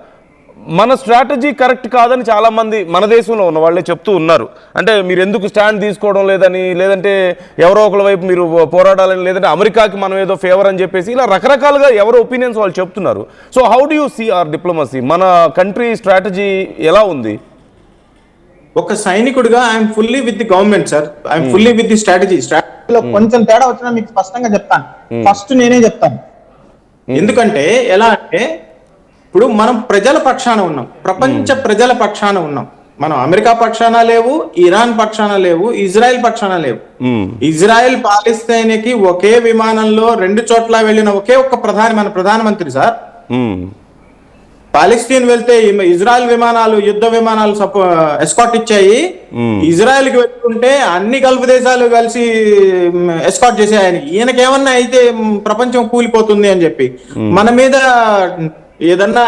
మన స్ట్రాటజీ కరెక్ట్ కాదని చాలామంది మన దేశంలో ఉన్న వాళ్ళే చెప్తూ ఉన్నారు. అంటే మీరు ఎందుకు స్టాండ్ తీసుకోవడం లేదని, లేదంటే ఎవరో ఒకరి వైపు మీరు పోరాడాలని, లేదంటే అమెరికాకి మనం ఏదో ఫేవర్ అని చెప్పేసి ఇలా రకరకాలుగా ఎవరో ఒపీనియన్స్ వాళ్ళు చెప్తున్నారు. So how do you see our diplomacy? మన కంట్రీ స్ట్రాటజీ ఎలా ఉంది? ఒక సైనికుడిగా I'm fully with the government sir, I'm fully with the స్ట్రాటజీలో కొంచెం తేడా వచ్చినా మీకు స్పష్టంగా చెప్తాను. ఫస్ట్ నేనే చెప్తాను. ఎందుకంటే ఎలా అంటే ఇప్పుడు మనం ప్రజల పక్షాన ఉన్నాం, ప్రపంచ ప్రజల పక్షాన ఉన్నాం. మనం అమెరికా పక్షాన లేవు, ఇరాన్ పక్షాన లేవు, ఇజ్రాయెల్ పక్షాన లేవు. ఇజ్రాయెల్ పాలస్తీనాకి ఒకే విమానంలో 2 చోట్ల వెళ్ళిన ఒకే ఒక్క మన ప్రధానమంత్రి సార్. పాలస్తీన్ వెళ్తే ఇజ్రాయెల్ విమానాలు, యుద్ధ విమానాలు ఎస్కాట్ ఇచ్చాయి. ఇజ్రాయెల్ కి వెళ్తుంటే అన్ని గల్ఫ్ దేశాలు కలిసి ఎస్కాట్ చేసాయని. ఈయనకేమన్నా అయితే ప్రపంచం కూలిపోతుంది అని చెప్పి మన మీద ఏదన్నా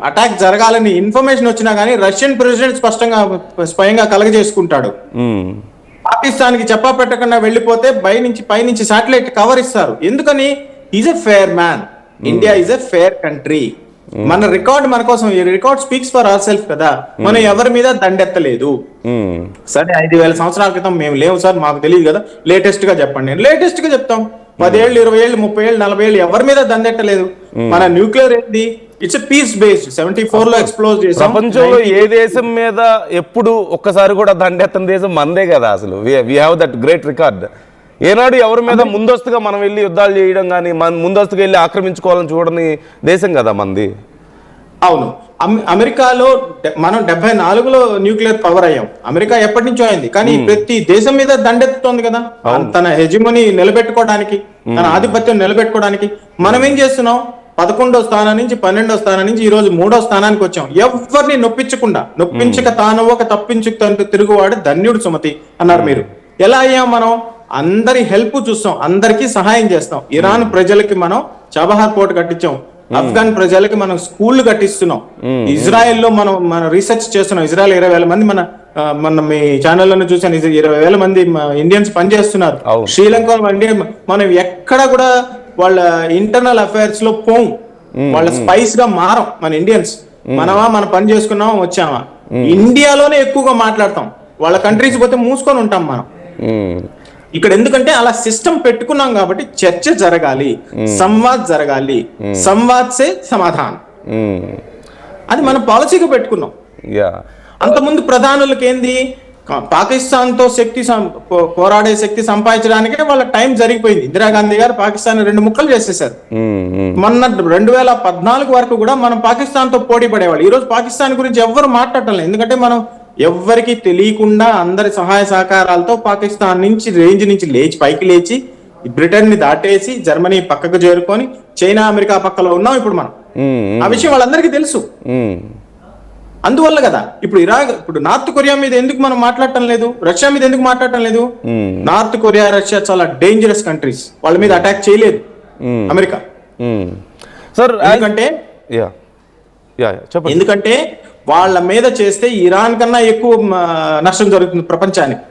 అటాక్ జరగాలని ఇన్ఫర్మేషన్ వచ్చినా గానీ రష్యన్ ప్రెసిడెంట్ స్వయంగా కలగజేసుకుంటాడు. పాకిస్తాన్ కి చెప్పా పెట్టకుండా వెళ్ళిపోతే పైనుంచి శాటిలైట్ కవర్ ఇస్తారు. ఎందుకని? Is a fair man. India is a fair country. మన రికార్డ్ మన కోసం, ఈ record speaks for our self కదా. మనం ఎవరి మీద దండెత్తలేదు. సరే 5,000 సంవత్సరాల క్రితం మేము లేవు సార్, మాకు తెలియదు కదా, లేటెస్ట్ గా చెప్పండి. లేటెస్ట్ గా చెప్తాం. 10 ఏళ్ళు, 20 ఏళ్ళు, 30 ఏళ్ళు, 40 ఏళ్ళు ఎవరి మీద దండెట్టలేదు. మన న్యూక్లియర్ ఏంది? It's piece based. 74 లో ఎక్స్ప్లోజ్ చేసాం. ప్రపంచంలో ఏ దేశం మీద ఎప్పుడు ఒక్కసారి కూడా దండెత్తని దేశం మనదే కదా. అసలు we have that great record. ఏనాడు ఎవరి మీద ముందస్తుగా మనం వెళ్ళి యుద్ధాలు చేయడం కానీ, ముందస్తుగా వెళ్ళి ఆక్రమించుకోవాలని చూడని దేశం కదా మనది. అవును. అమెరికాలో మనం 74లో న్యూక్లియర్ పవర్ అయ్యాం. అమెరికా ఎప్పటి నుంచో అయింది, కానీ ప్రతి దేశం మీద దండెత్తుతోంది కదా తన హెజిమనీ నిలబెట్టుకోవడానికి, తన ఆధిపత్యం నిలబెట్టుకోవడానికి. మనం ఏం చేస్తున్నాం? 11వ స్థానం నుంచి 12వ స్థానం నుంచి ఈ రోజు 3వ స్థానానికి వచ్చాం. ఎవరిని నొప్పించక తాను ఒక తప్పించుకు తిరుగువాడు ధన్యుడు సుమతి అన్నారు మీరు. ఎలా అయ్యాం మనం? అందరి హెల్ప్ చూస్తాం, అందరికీ సహాయం చేస్తాం. ఇరాన్ ప్రజలకి మనం చబహార్ పోర్ట్ కట్టించాం, ఆఫ్ఘన్ ప్రజలకి మనం స్కూళ్లు కట్టిస్తున్నాం. ఇజ్రాయెల్ లో మనం రీసెర్చ్ చేస్తున్నాం. ఇజ్రాయెల్ 20,000 మంది మన మీ ఛానల్లోనే చూసాను, 20,000 మంది ఇండియన్స్ పనిచేస్తున్నారు. శ్రీలంక మనం ఎక్కడ కూడా వాళ్ళ ఇంటర్నల్ అఫైర్స్ లో పోం, వాళ్ళ స్పైస్ గా మారం. మన ఇండియన్స్ మన పని చేసుకున్నామా వచ్చామా. ఇండియాలోనే ఎక్కువగా మాట్లాడతాం, వాళ్ళ కంట్రీస్ పోతే మూసుకొని ఉంటాం మనం. ఇక్కడ ఎందుకంటే అలా సిస్టమ్ పెట్టుకున్నాం కాబట్టి చర్చ జరగాలి, సంవాద్ జరగాలి, సంవాద్సే సమాధానం, అది మనం పాలసీగా పెట్టుకున్నాం. అంతకుముందు ప్రధానులకు ఏంది? పాకిస్తాన్ తో పోరాడే శక్తి సంపాదించడానికే వాళ్ళ టైం జరిగిపోయింది. ఇందిరాగాంధీ గారు పాకిస్తాన్ 2 ముక్కలు చేసేసారు. మొన్న 2014 వరకు కూడా మనం పాకిస్తాన్ తో పోటీ పడేవాళ్ళు. ఈ రోజు పాకిస్తాన్ గురించి ఎవ్వరు మాట్లాడటం లేదు. ఎందుకంటే మనం ఎవ్వరికి తెలియకుండా అందరి సహాయ సహకారాలతో పాకిస్తాన్ రేంజ్ నుంచి పైకి లేచి బ్రిటన్ ని దాటేసి జర్మనీ పక్కకు చేరుకొని చైనా అమెరికా పక్కలో ఉన్నాం ఇప్పుడు మనం. ఆ విషయం వాళ్ళందరికీ తెలుసు. అందువల్ల కదా ఇప్పుడు నార్త్ కొరియా మీద ఎందుకు మనం మాట్లాడటం లేదు, రష్యా మీద ఎందుకు మాట్లాడటం లేదు? నార్త్ కొరియా, రష్యా చాలా డేంజరస్ కంట్రీస్. వాళ్ళ మీద అటాక్ చేయలేదు అమెరికా. ఎందుకంటే వాళ్ళ మీద చేస్తే ఇరాన్ కన్నా ఎక్కువ నష్టం జరుగుతుంది ప్రపంచానికి.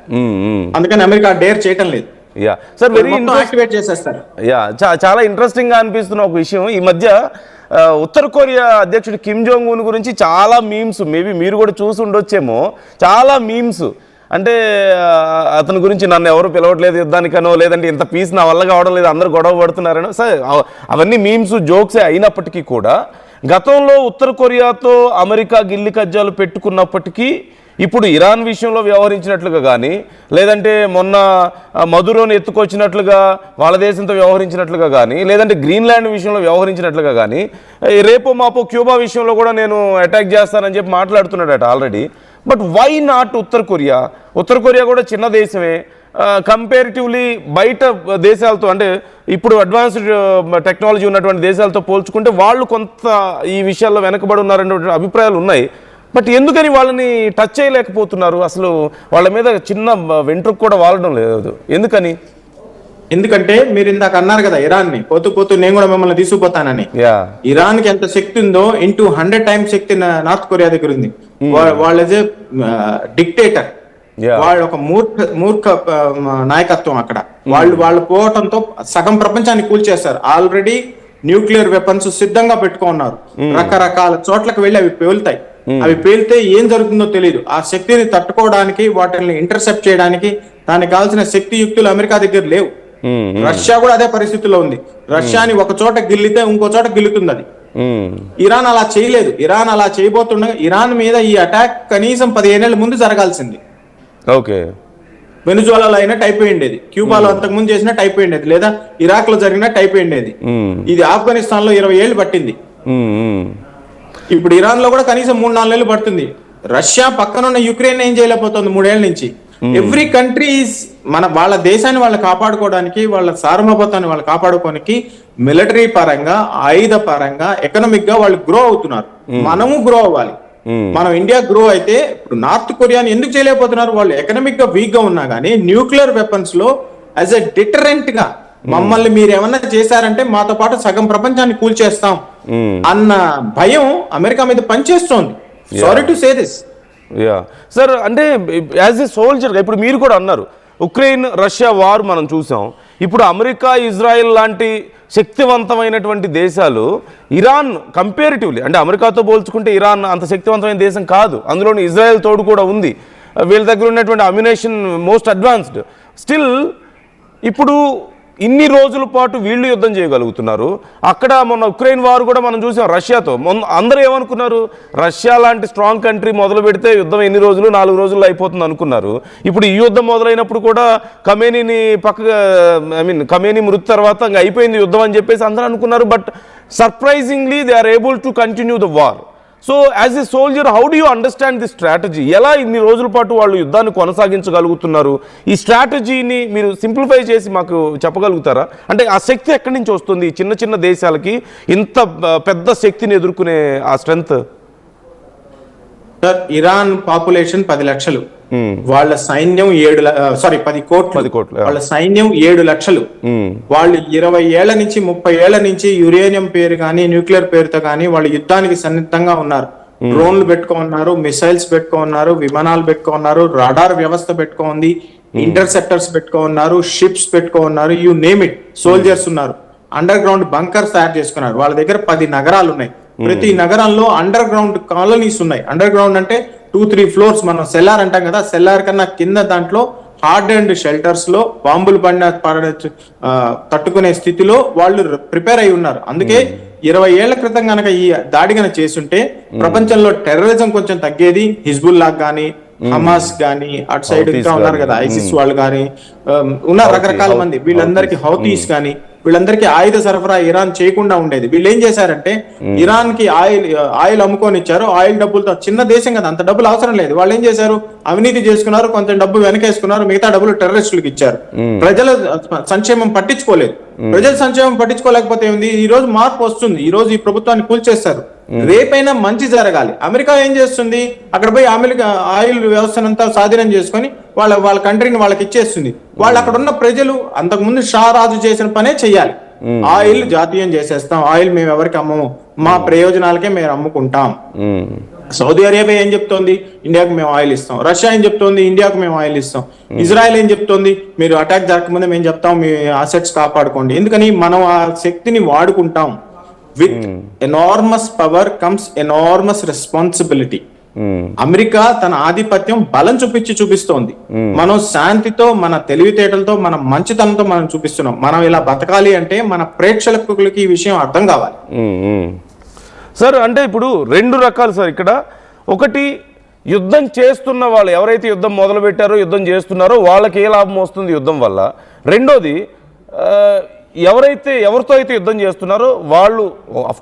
అందుకని అమెరికా డేర్ చేయటం లేదు. చాలా ఇంట్రెస్టింగ్ గా అనిపిస్తున్న ఒక విషయం, ఈ మధ్య ఉత్తర కొరియా అధ్యక్షుడు కిమ్ జోంగ్ ఉన్ గురించి చాలా మీమ్స్, మేబీ మీరు కూడా చూసి ఉండొచ్చేమో, చాలా మీమ్స్. అంటే అతని గురించి నన్ను ఎవరు పిలవట్లేదు యుద్ధానికనో, లేదంటే ఇంత పీస్ నా వల్ల కావడం లేదు, అందరూ గొడవ పడుతున్నారనో. సరే, అవన్నీ మీమ్స్, జోక్సే అయినప్పటికీ కూడా గతంలో ఉత్తర కొరియాతో అమెరికా గిల్లి కజ్జాలు పెట్టుకున్నప్పటికీ ఇప్పుడు ఇరాన్ విషయంలో వ్యవహరించినట్లుగా కానీ, లేదంటే మొన్న మదురోని ఎత్తుకొచ్చినట్లుగా వాళ్ళ దేశంతో వ్యవహరించినట్లుగా కానీ, లేదంటే గ్రీన్లాండ్ విషయంలో వ్యవహరించినట్లుగా కానీ, రేపో మాపో క్యూబా విషయంలో కూడా నేను అటాక్ చేస్తానని చెప్పి మాట్లాడుతున్నాడట ఆల్రెడీ. బట్ వై నాట్ ఉత్తర కొరియా? ఉత్తర కొరియా కూడా చిన్న దేశమే, కంపేరిటివ్లీ బయట దేశాలతో అంటే ఇప్పుడు అడ్వాన్స్డ్ టెక్నాలజీ ఉన్నటువంటి దేశాలతో పోల్చుకుంటే వాళ్ళు కొంత ఈ విషయాల్లో వెనకబడి ఉన్నారనేటువంటి అభిప్రాయాలు ఉన్నాయి. బట్ ఎందుకని వాళ్ళని టచ్ చేయలేకపోతున్నారు? అసలు వాళ్ళ మీద చిన్న వెంట్రుకు కూడా వాలడం లేదు ఎందుకని? ఎందుకంటే మీరు ఇందాక అన్నారు కదా ఇరాన్ని పోతూ పోతూ నేను కూడా మిమ్మల్ని తీసుకుపోతానని. ఇరాన్ కి ఎంత శక్తి ఉందో ఇంటూ 100 టైమ్స్ శక్తి నార్త్ కొరియా దగ్గర ఉంది. వాళ్ళదే డిక్టేటర్, వాళ్ళు ఒక మూర్ఖ నాయకత్వం అక్కడ. వాళ్ళు పోవటంతో సగం ప్రపంచాన్ని కూల్చేస్తారు. ఆల్రెడీ న్యూక్లియర్ వెపన్స్ సిద్ధంగా పెట్టుకున్నారు. రకరకాల చోట్లకు వెళ్ళి అవి పేలుతాయి. అవి పేలితే ఏం జరుగుతుందో తెలియదు. ఆ శక్తిని తట్టుకోవడానికి, వాటిని ఇంటర్సెప్ట్ చేయడానికి దానికి కావాల్సిన శక్తి యుక్తులు అమెరికా దగ్గర లేవు. రష్యా కూడా అదే పరిస్థితిలో ఉంది. రష్యాని ఒక చోట గిల్లితే ఇంకో చోట గిల్లుతుంది అది. ఇరాన్ అలా చేయలేదు. ఇరాన్ అలా చేయబోతుండగా ఇరాన్ మీద ఈ అటాక్ కనీసం 15 ఏళ్ల ముందు జరగాల్సింది. ఓకే, వెనుజులాలో అయినట్టు అయిపోయిండేది, క్యూబాలో అంతకుముందు చేసినట్టు అయిపోయిండేది, లేదా ఇరాక్ లో జరిగినట్టు అయిపోయిండేది. ఇది ఆఫ్ఘనిస్తాన్ లో 20 ఏళ్ళు పట్టింది. ఇప్పుడు ఇరాన్ లో కూడా కనీసం 3-4 ఏళ్ళు పడుతుంది. రష్యా పక్కనున్న యుక్రెయిన్ ఏం చేయలేకపోతుంది 3 ఏళ్ల నుంచి. ఎవ్రీ కంట్రీ వాళ్ళ దేశాన్ని వాళ్ళు కాపాడుకోవడానికి, వాళ్ళ సార్వభౌమత్వాన్ని వాళ్ళు కాపాడుకోవడానికి మిలిటరీ పరంగా, ఆయుధ పరంగా, ఎకనామిక్ గా వాళ్ళు గ్రో అవుతున్నారు. మనము గ్రో అవ్వాలి. మనం ఇండియా గ్రో అయితే ఇప్పుడు నార్త్ కొరియాని ఎందుకు చేయలేకపోతున్నారు? వాళ్ళు ఎకనామిక్ గా వీక్ గా ఉన్నా గానీ న్యూక్లియర్ వెపన్స్ లో యాజ్ ఎ డిటరెంట్ గా మమ్మల్ని మీరు ఏమన్నా చేశారంటే మాతో పాటు సగం ప్రపంచాన్ని కూల్చేస్తాం అన్న భయం అమెరికా మీద పనిచేస్తోంది. Sorry to say this. Sir, అంటే యాజ్ ఎ సోల్జర్ ఇప్పుడు మీరు కూడా అన్నారు ఉక్రెయిన్ రష్యా వార్ మనం చూసాం. ఇప్పుడు అమెరికా, ఇజ్రాయెల్ లాంటి శక్తివంతమైనటువంటి దేశాలు ఇరాన్ కంపేరిటివ్లీ అంటే అమెరికాతో పోల్చుకుంటే ఇరాన్ అంత శక్తివంతమైన దేశం కాదు. అందులోని ఇజ్రాయెల్ తోడు కూడా ఉంది. వీళ్ళ దగ్గర ఉన్నటువంటి అమ్యునేషన్ మోస్ట్ అడ్వాన్స్డ్. స్టిల్ ఇప్పుడు ఇన్ని రోజుల పాటు వీళ్ళు యుద్ధం చేయగలుగుతున్నారు. అక్కడ మొన్న ఉక్రెయిన్ వారు కూడా మనం చూసాం రష్యాతో. అందరూ ఏమనుకున్నారు? రష్యా లాంటి స్ట్రాంగ్ కంట్రీ మొదలు పెడితే యుద్ధం ఎన్ని రోజులు, 4 రోజుల్లో అయిపోతుంది అనుకున్నారు. ఇప్పుడు ఈ యుద్ధం మొదలైనప్పుడు కూడా ఖమేనీ మృతి తర్వాత ఇంకా అయిపోయింది యుద్ధం అని చెప్పేసి అందరూ అనుకున్నారు. But surprisingly they are able to continue the war. So as a soldier how do you understand the strategy? ఎలా ఇన్ని రోజుల పాటు వాళ్ళు యుద్ధాన్ని కొనసాగించగలుగుతున్నారు? ఈ స్ట్రాటజీని మీరు సింప్లిఫై చేసి మాకు చెప్పగలుగుతారా? అంటే ఆ శక్తి ఎక్కడి నుంచి వస్తుంది చిన్న చిన్న దేశాలకి ఇంత పెద్ద శక్తిని ఎదుర్కొనే ఆ స్ట్రెంగ్త్? ఇరాన్ పాపులేషన్ 10 లక్షలు, వాళ్ళ సైన్యం 10 కోట్లు, వాళ్ళ సైన్యం 7 లక్షలు. వాళ్ళు 20 ఏళ్ల నుంచి 30 ఏళ్ల నుంచి యురేనియం పేరు కానీ న్యూక్లియర్ పేరుతో కానీ వాళ్ళు యుద్ధానికి సన్నిహితంగా ఉన్నారు. డ్రోన్లు పెట్టుకున్నారు, మిసైల్స్ పెట్టుకున్నారు, విమానాలు పెట్టుకున్నారు, రాడార్ వ్యవస్థ పెట్టుకుంది, ఇంటర్సెప్టర్స్ పెట్టుకున్నారు, షిప్స్ పెట్టుకున్నారు, యు నేమ్ ఇట్. సోల్జర్స్ ఉన్నారు. అండర్ గ్రౌండ్ బంకర్స్ తయారు చేసుకున్నారు. వాళ్ళ దగ్గర 10 నగరాలు ఉన్నాయి. ప్రతి నగరంలో అండర్ గ్రౌండ్ కాలనీస్ ఉన్నాయి. అండర్ గ్రౌండ్ అంటే 2-3 ఫ్లోర్స్. మనం సెల్లార్ అంటాం కదా, సెల్లార్ కన్నా కింద దాంట్లో హార్డ్ అండ్ షెల్టర్స్ లో బాంబులు తట్టుకునే స్థితిలో వాళ్ళు ప్రిపేర్ అయి ఉన్నారు. అందుకే 20 ఏళ్ల క్రితం గనక ఈ దాడి గనక చేస్తుంటే ప్రపంచంలో టెర్రరిజం కొంచెం తగ్గేది. హిజ్బుల్లా గానీ, హమాస్ గానీ, అటు సైడ్ ఇంకా ఉన్నారు కదా ఐసిస్ వాళ్ళు గానీ ఉన్నారు రకరకాల మంది. వీళ్ళందరికీ హౌతీస్ గానీ వీళ్ళందరికీ ఆయుధ సరఫరా ఇరాన్ చేయకుండా ఉండేది. వీళ్ళు ఏం చేశారంటే ఇరాన్ కి ఆయిల్ అమ్ముకొని ఇచ్చారు. ఆయిల్ డబ్బులతో, చిన్న దేశం కదా అంత డబ్బులు అవసరం లేదు. వాళ్ళు ఏం చేశారు? అవినీతి చేసుకున్నారు, కొంచెం డబ్బు వెనకేసుకున్నారు, మిగతా డబ్బులు టెర్రరిస్టులకు ఇచ్చారు. ప్రజల సంక్షేమం పట్టించుకోలేదు. ప్రజల సంక్షేమం పట్టించుకోలేకపోతే ఏంది? ఈ రోజు మార్పు వస్తుంది. ఈ రోజు ఈ ప్రభుత్వాన్ని కూల్చేస్తారు. రేపైనా మంచి జరగాలి. అమెరికా ఏం చేస్తుంది? అక్కడ పోయి అమెరికా ఆయిల్ వ్యవస్థనంతా స్వాధీనం చేసుకొని వాళ్ళ కంట్రీని వాళ్ళకి ఇచ్చేస్తుంది. వాళ్ళు అక్కడ ఉన్న ప్రజలు అంతకుముందు షా రాజు చేసిన పనే చెయ్యాలి. ఆయిల్ జాతీయం చేసేస్తాం, ఆయిల్ మేము ఎవరికి అమ్మము, మా ప్రయోజనాలకే మేము అమ్ముకుంటాం. సౌదీ అరేబియా ఏం చెప్తోంది? ఇండియాకు మేము ఆయిల్ ఇస్తాం. రష్యా ఏం చెప్తోంది? ఇండియాకు మేము ఆయిల్ ఇస్తాం. ఇజ్రాయెల్ ఏం చెప్తోంది? మీరు అటాక్ జరగకముందే మేము చెప్తాం, మీ అసెట్స్ కాపాడుకోండి. ఎందుకని? మనం ఆ శక్తిని వాడుకుంటాం. With enormous power comes enormous responsibility. America తన ఆధిపత్యం బలం చూపిస్తోంది. మనం శాంతితో, మన తెలివితేటలతో, మన మంచితనంతో మనం చూపిస్తున్నాం. మనం ఇలా బతకాలి అంటే మన ప్రేక్షకులకి ఈ విషయం అర్థం కావాలి. సార్, అంటే ఇప్పుడు 2 రకాలు సార్ ఇక్కడ. ఒకటి, యుద్ధం చేస్తున్న వాళ్ళు ఎవరైతే యుద్ధం మొదలు పెట్టారో, యుద్ధం చేస్తున్నారో వాళ్ళకి ఏ లాభం వస్తుంది యుద్ధం వల్ల. రెండోది, ఎవరితో అయితే యుద్ధం చేస్తున్నారో వాళ్ళు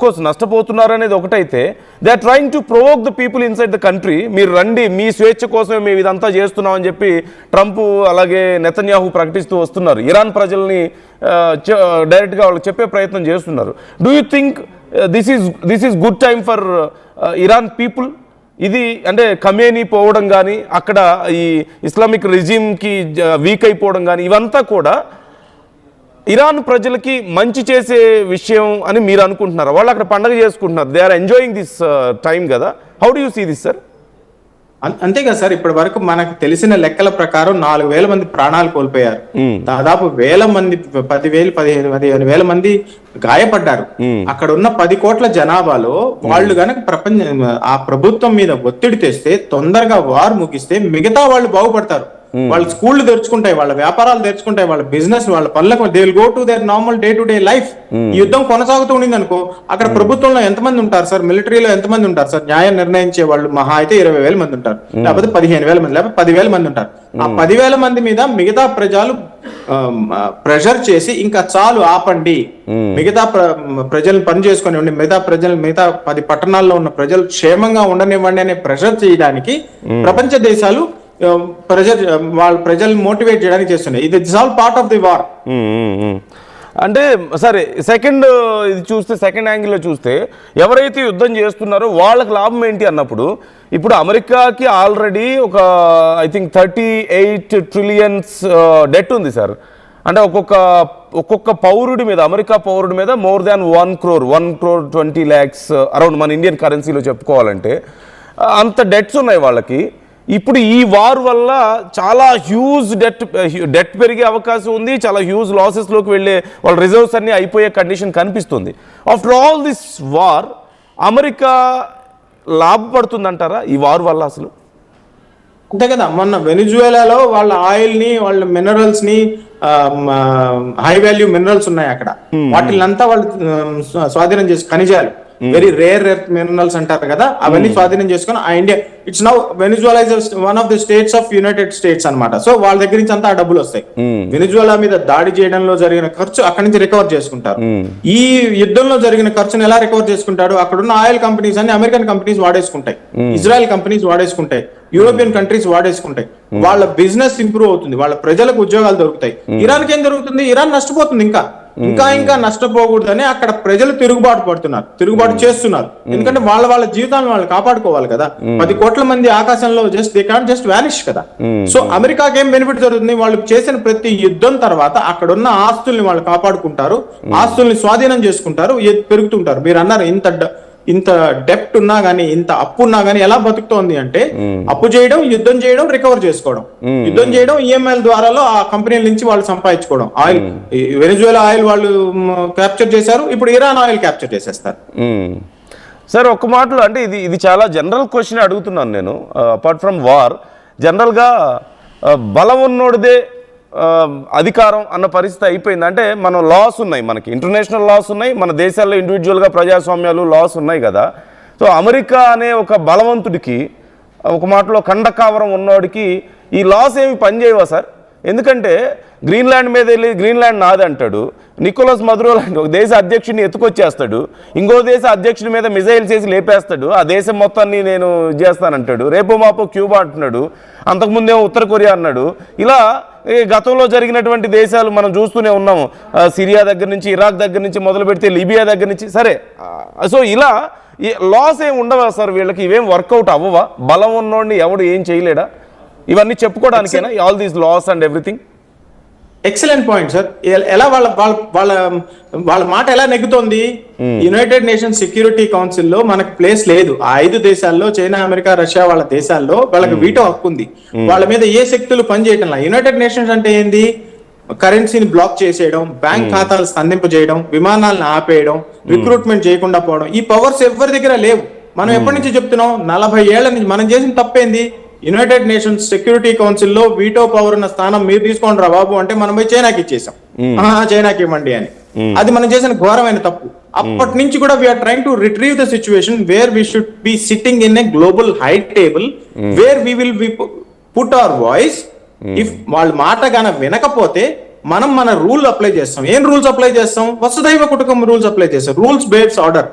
కోర్స్ నష్టపోతున్నారు అనేది ఒకటైతే they are trying to provoke the people inside the country. మీరు రండి, మీ స్వేచ్ఛ కోసమే మేము ఇదంతా చేస్తున్నాం అని చెప్పి ట్రంప్ అలాగే నెతన్యాహు ప్రకటిస్తూ వస్తున్నారు. ఇరాన్ ప్రజల్ని డైరెక్ట్గా వాళ్ళకి చెప్పే ప్రయత్నం చేస్తున్నారు. Do you think this is good time for Iran people? ఇది అంటే ఖమేనీ పోవడం కానీ, అక్కడ ఈ ఇస్లామిక్ రిజిమ్కి వీక్ అయిపోవడం కానీ, ఇవంతా కూడా ఇరాన్ ప్రజలకి మంచి చేసే విషయం అని మీరు అనుకుంటున్నారా? వాళ్ళు అక్కడ పండగ చేసుకుంటున్నారు, they are enjoying this time కదా. How do you see this sir? అంతే కదా సార్, ఇప్పటి వరకు మనకు తెలిసిన లెక్కల ప్రకారం 4,000 మంది ప్రాణాలు కోల్పోయారు. దాదాపు 1,000 మంది 10,000 15,000 మంది గాయపడ్డారు. అక్కడ ఉన్న 10 కోట్ల జనాభాలో వాళ్ళు గనక ఆ ప్రభుత్వం మీద ఒత్తిడి తెస్తే, తొందరగా వార్ ముగిస్తే మిగతా వాళ్ళు బాగుపడతారు. వాళ్ళ స్కూళ్ళు తెరుచుకుంటాయి, వాళ్ళ వ్యాపారాలు తెరుచుకుంటాయి, వాళ్ళ బిజినెస్, వాళ్ళ పనులకు they will go to their normal day to day life. ఈ యుద్ధం కొనసాగుతూ ఉండింది అనుకో, అక్కడ ప్రభుత్వంలో ఎంతమంది ఉంటారు సార్? మిలిటరీలో ఎంతమంది ఉంటారు సార్? న్యాయం నిర్ణయించే వాళ్ళు మహా అయితే 20,000 మంది ఉంటారు, లేకపోతే 15,000 మంది, లేకపోతే 10,000 మంది ఉంటారు. ఆ 10,000 మంది మీద మిగతా ప్రజలు ప్రెషర్ చేసి ఇంకా చాలు ఆపండి, మిగతా ప్రజలను పని చేసుకొని ఉండి మిగతా 10 పట్టణాల్లో ఉన్న ప్రజలు క్షేమంగా ఉండనివ్వండి అనే ప్రెషర్ చేయడానికి ప్రపంచ దేశాలు వాళ్ళ ప్రజల్ని మోటివేట్ చేయడానికి చేస్తున్నాయి. ఇది all part of the war. అంటే సరే, ఇది చూస్తే సెకండ్ యాంగిల్లో చూస్తే ఎవరైతే యుద్ధం చేస్తున్నారో వాళ్ళకి లాభం ఏంటి అన్నప్పుడు, ఇప్పుడు అమెరికాకి ఆల్రెడీ ఒక ఐ థింక్ 38 ట్రిలియన్స్ డెట్ ఉంది సార్. అంటే ఒక్కొక్క పౌరుడి మీద, అమెరికా పౌరుడి మీద more than 1 crore 20 lakhs around మన ఇండియన్ కరెన్సీలో చెప్పుకోవాలంటే అంత డెట్స్ ఉన్నాయి వాళ్ళకి. ఇప్పుడు ఈ వార్ వల్ల చాలా హ్యూజ్ డెట్ పెరిగే అవకాశం ఉంది, చాలా హ్యూజ్ లాసెస్లోకి వెళ్ళే వాళ్ళ రిజర్వ్స్ అన్నీ అయిపోయే కండిషన్ కనిపిస్తుంది. After all this war America లాభపడుతుందంటారా ఈ వార్ వల్ల? అసలు అంతే కదా, మొన్న వెనిజువేలాలో వాళ్ళ ఆయిల్ ని, వాళ్ళ మినరల్స్ ని, హై వాల్యూ మినరల్స్ ఉన్నాయి అక్కడ, వాటినంతా వాళ్ళు స్వాధీనం చేసి, ఖనిజాలు వెరీ రేర్ ఎర్త్ మినరల్స్ అంటారు కదా, అవన్నీ స్వాధీనం చేసుకుని ఆ India it's now Venezuela is one of the states of United states అన్నమాట. సో వాళ్ళ దగ్గర నుంచి అంతా ఆ డబ్బులు వస్తాయి. వెనిజువలా మీద దాడి చేయడంలో జరిగిన ఖర్చు అక్కడి నుంచి రికవర్ చేసుకుంటారు. ఈ యుద్ధంలో జరిగిన ఖర్చును ఎలా రికవర్ చేసుకుంటారు? అక్కడున్న ఆయిల్ కంపెనీస్ అన్ని అమెరికన్ కంపెనీస్ వాడేసుకుంటాయి, ఇజ్రాయెల్ కంపెనీస్ వాడేసుకుంటాయి, యూరోపియన్ కంట్రీస్ వాడేసుకుంటాయి. వాళ్ళ బిజినెస్ ఇంప్రూవ్ అవుతుంది, వాళ్ళ ప్రజలకు ఉద్యోగాలు దొరుకుతాయి. ఇరాన్కి ఏం జరుగుతుంది? ఇరాన్ నష్టపోతుంది, ఇంకా నష్టపోకూడదని అక్కడ ప్రజలు తిరుగుబాటు చేస్తున్నారు. ఎందుకంటే వాళ్ళ జీవితాలను వాళ్ళు కాపాడుకోవాలి కదా. 10 కోట్ల మంది ఆకాశంలో దే కాంట్ జస్ట్ వానిష్ కదా. సో అమెరికాకి ఏం బెనిఫిట్ జరుగుతుంది? వాళ్ళు చేసిన ప్రతి యుద్ధం తర్వాత అక్కడ ఉన్న ఆస్తుల్ని వాళ్ళు కాపాడుకుంటారు, ఆస్తుల్ని స్వాధీనం చేసుకుంటారు, పెరుగుతుంటారు. మీరు అన్నారు ఇంత డెప్ట్ ఉన్నా గానీ, ఇంత అప్పు ఉన్నా గానీ ఎలా బతుకుతోంది అంటే, అప్పు చేయడం, యుద్ధం చేయడం, రికవర్ చేసుకోవడం, యుద్ధం చేయడం, ఈఎంఐల ద్వారాలో ఆ కంపెనీల నుంచి వాళ్ళు సంపాదించుకోవడం. ఆయిల్, వెనిజువేలా ఆయిల్ వాళ్ళు క్యాప్చర్ చేశారు, ఇప్పుడు ఇరాన్ ఆయిల్ క్యాప్చర్ చేసేస్తారు. సార్ ఒక్క మాటలో అంటే ఇది చాలా జనరల్ క్వశ్చన్ అడుగుతున్నాను నేను. అపార్ట్ ఫ్రమ్ వార్, జనరల్గా బలం ఉన్నోడిదే అధికారం అన్న పరిస్థితి అయిపోయింది. అంటే మనం లాస్ ఉన్నాయి, మనకి ఇంటర్నేషనల్ లాస్ ఉన్నాయి, మన దేశాల్లో ఇండివిజువల్గా ప్రజాస్వామ్యాలు లాస్ ఉన్నాయి కదా. సో అమెరికా అనే ఒక బలవంతుడికి, ఒక మాటలో కండకావరం ఉన్నవాడికి ఈ లాస్ ఏమి పనిచేయవా సార్? ఎందుకంటే గ్రీన్లాండ్ మీద వెళ్ళి గ్రీన్లాండ్ నాది అంటాడు, నికోలస్ మదురో లాంటి ఒక దేశ అధ్యక్షుడిని ఎత్తుకొచ్చేస్తాడు, ఇంకో దేశ అధ్యక్షుడి మీద మిజైల్స్ వేసి లేపేస్తాడు, ఆ దేశం మొత్తాన్ని నేను చేస్తానంటాడు, రేపో మాపో క్యూబా అంటున్నాడు, అంతకుముందేమో ఉత్తర కొరియా అన్నాడు. ఇలా గతంలో జరిగినటువంటి దేశాలు మనం చూస్తూనే ఉన్నాము, సిరియా దగ్గర నుంచి, ఇరాక్ దగ్గర నుంచి మొదలు పెడితే లిబియా దగ్గర నుంచి. సరే, సో ఇలా లాస్ ఏమి ఉండవా సార్ వీళ్ళకి? ఇవేం వర్కౌట్ అవ్వవా? బలం ఉన్నోడిని ఎవడు ఏం చేయలేడా? ఇవన్నీ చెప్పుకోవడానికేనా all these loss and everything? Excellent point sir. ఎలా వాళ్ళ మాట ఎలా నెగ్గుతోంది? యునైటెడ్ నేషన్స్ సెక్యూరిటీ కౌన్సిల్ లో మనకు ప్లేస్ లేదు. ఆ 5 దేశాల్లో, చైనా, అమెరికా, రష్యా వాళ్ళ దేశాల్లో వాళ్ళకి వీటో హక్కు ఉంది. వాళ్ళ మీద ఏ శక్తులు పనిచేయటం. యునైటెడ్ నేషన్స్ అంటే ఏంది? కరెన్సీని బ్లాక్ చేసేయడం, బ్యాంక్ ఖాతాలు స్తంభింపజేయడం, విమానాలను ఆపేయడం, రిక్రూట్మెంట్ చేయకుండా పోవడం. ఈ పవర్స్ ఎవరి దగ్గర లేవు. మనం ఎప్పటి నుంచి చెప్తున్నాం? 40 ఏళ్ల నుంచి. మనం చేసిన తప్పేంది? యునైటెడ్ నేషన్స్ సెక్యూరిటీ కౌన్సిల్ లో వీటో పవర్ ఉన్న స్థానం మీరు తీసుకోండి రా బాబు అంటే మనం పోయి చైనాకి ఇచ్చేసాం, చైనాకి ఇవ్వండి అని. అది మనం చేసిన ఘోరమైన తప్పు. అప్పటి నుంచి కూడా we are trying to retrieve the situation where we should be sitting in a global high table where we will be put our voice. If వాళ్ళ మాట గాన వినకపోతే మనం మన రూల్ అప్లై చేస్తాం. ఏం రూల్స్ అప్లై చేస్తాం? వసుదైవ కుటుంబం రూల్స్ అప్లై చేస్తాం. Rules based order.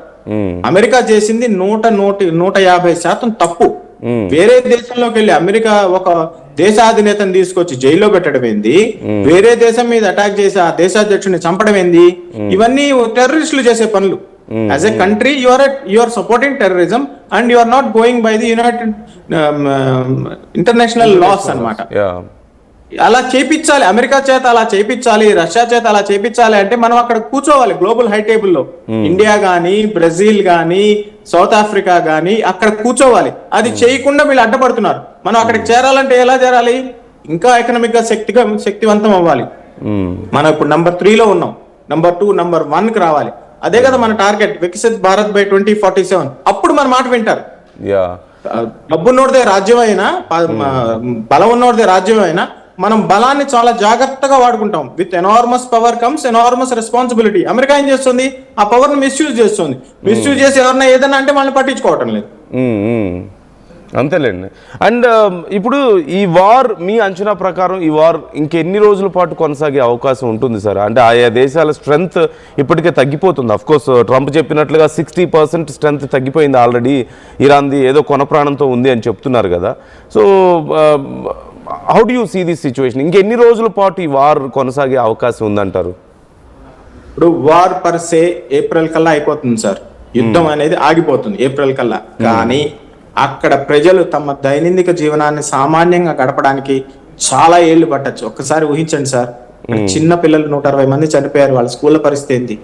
అమెరికా చేసింది 150% తప్పు. వేరే దేశంలోకి వెళ్ళి అమెరికా ఒక దేశాధినేతను తీసుకొచ్చి జైల్లో పెట్టడం ఏంది, వేరే దేశం మీద అటాక్ చేసి ఆ దేశాధ్యక్షుడిని చంపడం ఏంది, ఇవన్నీ టెర్రరిస్టులు చేసే పనులు. As a country you are supporting terrorism and you are not going by the united international laws అన్నమాట. అలా చేపించాలి, అమెరికా చేత అలా చేపించాలి, రష్యా చేత అలా చేపించాలి అంటే మనం అక్కడ కూర్చోవాలి గ్లోబల్ హై టేబుల్లో. ఇండియా గానీ, బ్రెజిల్ గానీ, సౌత్ ఆఫ్రికా గానీ అక్కడ కూర్చోవాలి. అది చేయకుండా వీళ్ళు అడ్డపడుతున్నారు. మనం అక్కడికి చేరాలంటే ఎలా చేరాలి? ఇంకా ఎకనామిక్ గా శక్తివంతం అవ్వాలి. మనం ఇప్పుడు నంబర్ 3లో ఉన్నాం, నంబర్ 2, నంబర్ 1 కి రావాలి. అదే కదా మన టార్గెట్, వికసిత్ భారత్ బై 2047. అప్పుడు మన మాట వింటారు. డబ్బున్నోడిదే రాజ్యం అయినా, బలం ఉన్నోడిదే రాజ్యం అయినా, మనం బలాన్ని చాలా జాగ్రత్తగా వాడుకుంటాం. With enormous power comes enormous responsibility. America ఏం చేస్తుంది? ఆ పవర్ ని మిస్యూజ్ చేస్తుంది. మిస్యూజ్ చేసి ఎవరన్నా ఏదన్నా అంటే వాళ్ళని పట్టించుకోవటం లేదు. అంతేలేండి. అండ్ ఇప్పుడు ఈ వార్ మీ అంచనా ప్రకారం ఈ వార్ ఇంకెన్ని రోజుల పాటు కొనసాగే అవకాశం ఉంటుంది సార్? అంటే ఆయా దేశాల స్ట్రెంగ్త్ ఇప్పటికే తగ్గిపోతుంది. అఫ్కోర్స్ ట్రంప్ చెప్పినట్లుగా 60% స్ట్రెంగ్త్ తగ్గిపోయింది ఆల్రెడీ. ఇరాన్ది ఏదో కొన ప్రాణంతో ఉంది అని చెప్తున్నారు కదా. So how do you see this situation? ఇంకెన్ని రోజుల పాటు ఈ వార్ కొనసాగే అవకాశం ఉందంటారు? ఇప్పుడు వార్ పర్ సే ఏప్రిల్ కల్లా అయిపోతుంది సార్. యుద్ధం అనేది ఆగిపోతుంది ఏప్రిల్ కల్లా. కానీ అక్కడ ప్రజలు తమ దైనందిక జీవనాన్ని సామాన్యంగా గడపడానికి చాలా ఏళ్లు పట్టచ్చు. ఒక్కసారి ఊహించండి సార్, చిన్న పిల్లలు 160 మంది చనిపోయారు. వాళ్ళ స్కూళ్ళ పరిస్థితి ఏంటి?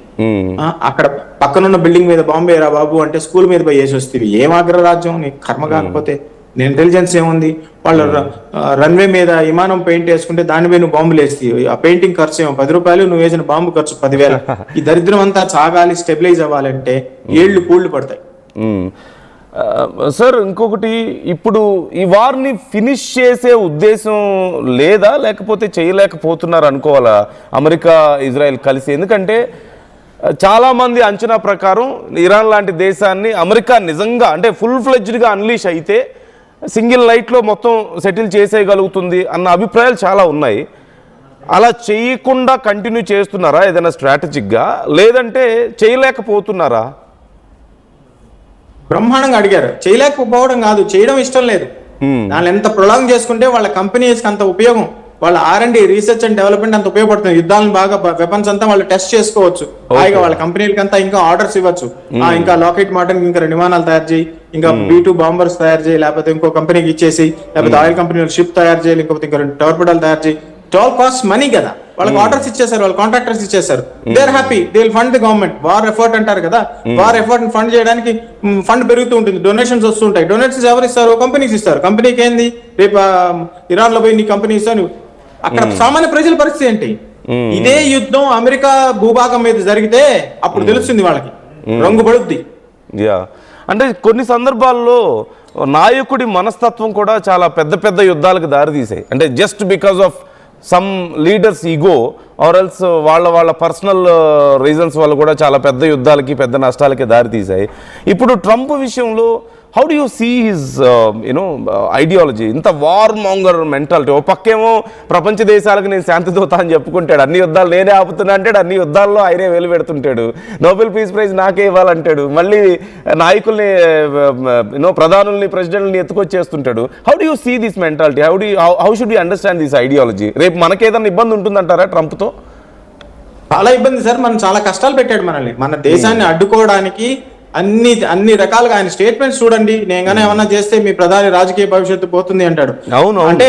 అక్కడ పక్కనున్న బిల్డింగ్ మీద బాంబు వేయరా బాబు అంటే స్కూల్ మీద పోయి వేసి వస్తుంది. ఏం అగ్రరాజ్యం నీ కర్మ కాకపోతే? ఇంటెలిజెన్స్ ఏముంది? వాళ్ళు రన్వే మీద విమానం పెయింట్ వేసుకుంటే దాని మీద నువ్వు బాంబులు వేస్తాయి. ఆ పెయింటింగ్ ఖర్చు ఏమో 10 రూపాయలు, నువ్వు వేసిన బాంబు ఖర్చు 10,000. ఈ దరిద్రం అంతా చాగాలి, స్టెబిలైజ్ అవ్వాలంటే ఏళ్లు పూళ్లు పడతాయి. సార్ ఇంకొకటి, ఇప్పుడు ఈ వార్ని ఫినిష్ చేసే ఉద్దేశం లేదా, లేకపోతే చేయలేకపోతున్నారు అనుకోవాలా అమెరికా ఇజ్రాయెల్ కలిసి? ఎందుకంటే చాలామంది అంచనా ప్రకారం ఇరాన్ లాంటి దేశాన్ని అమెరికా నిజంగా అంటే ఫుల్ ఫ్లెడ్జ్డ్గా అన్లీష్ అయితే సింగిల్ నైట్లో మొత్తం సెటిల్ చేసేయగలుగుతుంది అన్న అభిప్రాయాలు చాలా ఉన్నాయి. అలా చేయకుండా కంటిన్యూ చేస్తున్నారా ఏదైనా స్ట్రాటజిక్గా, లేదంటే చేయలేకపోతున్నారా? బ్రహ్మాండంగా అడిగారు. చేయలేకపోవడం కాదు, చేయడం ఇష్టం లేదు. దాన్ని ఎంత ప్రొలాంగ్ చేసుకుంటే వాళ్ళ కంపెనీస్కి అంత ఉపయోగం, వాళ్ళ R&D రీసెర్చ్ అండ్ డెవలప్మెంట్ అంత ఉపయోగపడుతుంది. యుద్ధాలను బాగా వెపన్స్ అంతా వాళ్ళు టెస్ట్ చేసుకోవచ్చు. హాయిగా వాళ్ళ కంపెనీలకి అంతా ఇంకా ఆర్డర్స్ ఇవ్వచ్చు. ఇంకా లాకెట్ మార్టిన్ ఇంకా 2 విమానాలు తయారు చేయి, ఇంకా B2 బాంబర్స్ తయారు చేయి, లేకపోతే ఇంకో కంపెనీకి ఇచ్చేసి, లేకపోతే ఆయిల్ కంపెనీ షిప్ తయారు చేయాలి, లేకపోతే ఇంకా 2 టోర్పిడోలు తయారు చేయి. ఆల్ కాస్ట్ మనీ కదా. వాళ్ళకి ఆర్డర్స్ ఇచ్చేసారు, వాళ్ళు కాంట్రాక్టర్స్ ఇచ్చేసారు. They are happy, they will fund the government. War effort అంటారు కదా, వార్ ఎఫర్ట్ ఫండ్ చేయడానికి ఫండ్ పెరుగుతూ ఉంటుంది, డొనేషన్స్ వస్తుంటాయి. డొనేషన్స్ ఎవరు ఇస్తారు? కంపెనీస్ ఇస్తారు. కంపెనీకి ఏంది? రేపు ఇరాన్ లో పోయి నీ కంపెనీ ఇస్తాను. అక్కడ సామాన్య ప్రజల పరిస్థితి ఏంటి? ఇదే యుద్ధం అమెరికా భూభాగం మీద జరిగితే అప్పుడు తెలుస్తుంది వాళ్ళకి, రంగు పడుద్ది. అంటే కొన్ని సందర్భాల్లో నాయకుడి మనస్తత్వం కూడా చాలా పెద్ద పెద్ద యుద్ధాలకు దారితీసాయి. అంటే just because of some leaders ego or else వాళ్ళ పర్సనల్ రీజన్స్ వల్ల కూడా చాలా పెద్ద యుద్ధాలకి పెద్ద నష్టాలకి దారితీసాయి. ఇప్పుడు ట్రంప్ విషయంలో how do you see his ideology? ఇంత వార్ మాంగర్ మెంటాలిటీ. ఓ పక్కేమో ప్రపంచ దేశాలకు నేను శాంతిదూత అని చెప్పుకుంటాడు, అన్ని యుద్ధాలు నేనే ఆపుతున్నా అంటాడు, అన్ని యుద్ధాల్లో ఆయనే వేలు పెడుతుంటాడు, నోబెల్ పీస్ ప్రైజ్ నాకే ఇవ్వాలంటాడు, మళ్ళీ నాయకుల్ని ప్రధానుల్ని ప్రెసిడెంట్ని ఎత్తుకొచ్చేస్తుంటాడు. How do you see this mentality? How should you understand this ideology? రేపు మనకేదైనా ఇబ్బంది ఉంటుందంటారా ట్రంప్తో? చాలా ఇబ్బంది సార్. మనం చాలా కష్టాలు పెట్టాడు మనల్ని, మన దేశాన్ని అడ్డుకోవడానికి. అన్ని రకాలుగా ఆయన స్టేట్మెంట్స్ చూడండి. నేను కానీ ఏమన్నా చేస్తే మీ ప్రధాని రాజకీయ భవిష్యత్తు పోతుంది అంటాడు. అవును, అంటే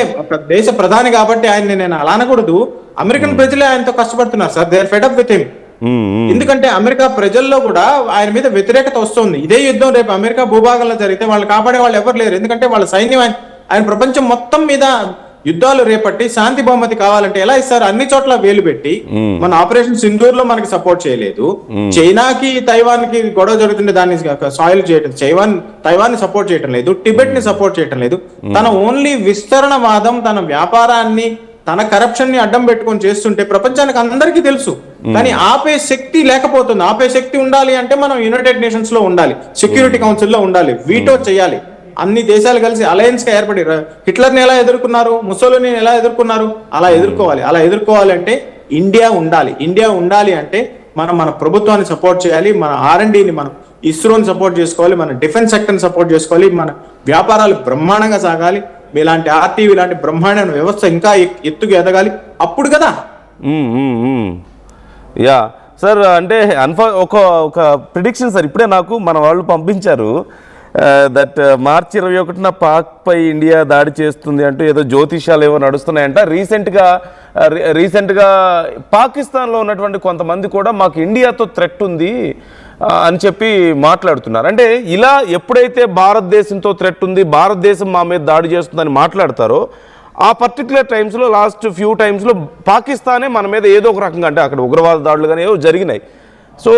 దేశ ప్రధాని కాబట్టి ఆయన నేను అలా అనకూడదు. అమెరికన్ ప్రజలే ఆయనతో కష్టపడుతున్నారు sir. They are fed up with him. ఎందుకంటే అమెరికా ప్రజల్లో కూడా ఆయన మీద వ్యతిరేకత వస్తుంది. ఇదే యుద్ధం రేపు అమెరికా భూభాగంలో జరిగితే వాళ్ళు కాపాడే వాళ్ళు ఎవరు లేరు. ఎందుకంటే వాళ్ళ సైన్యం ఆయన ప్రపంచం మొత్తం మీద యుద్ధాలు రేపట్టి శాంతి బహుమతి కావాలంటే ఎలా ఇస్తారు? అన్ని చోట్ల వేలు పెట్టి మన ఆపరేషన్ సింధూర్ లో మనకి సపోర్ట్ చేయలేదు. చైనాకి తైవాన్ కి గొడవ జరుగుతుంటే దాన్ని సాయిల్ చేయడం, తైవాన్ ని సపోర్ట్ చేయడం లేదు, టిబెట్ ని సపోర్ట్ చేయడం లేదు. తన ఓన్లీ విస్తరణవాదం, తన వ్యాపారాన్ని, తన కరప్షన్ ని అడ్డం పెట్టుకొని చేస్తుంటే ప్రపంచానికి అందరికీ తెలుసు. కానీ ఆపే శక్తి లేకపోతుంది. ఆపే శక్తి ఉండాలి అంటే మనం యునైటెడ్ నేషన్స్ లో ఉండాలి, సెక్యూరిటీ కౌన్సిల్ లో ఉండాలి, వీటో చేయాలి. అన్ని దేశాలు కలిసి అలయన్స్ గా ఏర్పడి హిట్లర్ని ఎలా ఎదుర్కొన్నారు, ముసోలిని ఎలా ఎదుర్కొన్నారు, అలా ఎదుర్కోవాలి. అలా ఎదుర్కోవాలంటే ఇండియా ఉండాలి అంటే మనం మన ప్రభుత్వాన్ని సపోర్ట్ చేయాలి, మన R&Dని మనం ఇస్రోని సపోర్ట్ చేసుకోవాలి, మన డిఫెన్స్ సెక్టర్ని సపోర్ట్ చేసుకోవాలి, మన వ్యాపారాలు బ్రహ్మాండంగా సాగాలి, ఇలాంటి RTV ఇలాంటి బ్రహ్మాండమైన వ్యవస్థ ఇంకా ఎత్తుకు ఎదగాలి, అప్పుడు కదా. యా సార్, అంటే ఒక ప్రిడిక్షన్ సార్ ఇప్పుడే నాకు మన వాళ్ళు పంపించారు దట్ మార్చి 21న పాక్పై ఇండియా దాడి చేస్తుంది అంటూ ఏదో జ్యోతిషాలు ఏవో నడుస్తున్నాయంట. రీసెంట్గా పాకిస్తాన్లో ఉన్నటువంటి కొంతమంది కూడా మాకు ఇండియాతో థ్రెట్ ఉంది అని చెప్పి మాట్లాడుతున్నారు. అంటే ఇలా ఎప్పుడైతే భారతదేశంతో థ్రెట్ ఉంది, భారతదేశం మా మీద దాడి చేస్తుందని మాట్లాడతారో ఆ పర్టికులర్ టైమ్స్లో లాస్ట్ ఫ్యూ టైమ్స్లో పాకిస్తానే మన మీద ఏదో ఒక రకంగా, అంటే అక్కడ ఉగ్రవాద దాడులు కానీ ఏవో జరిగినాయి. సో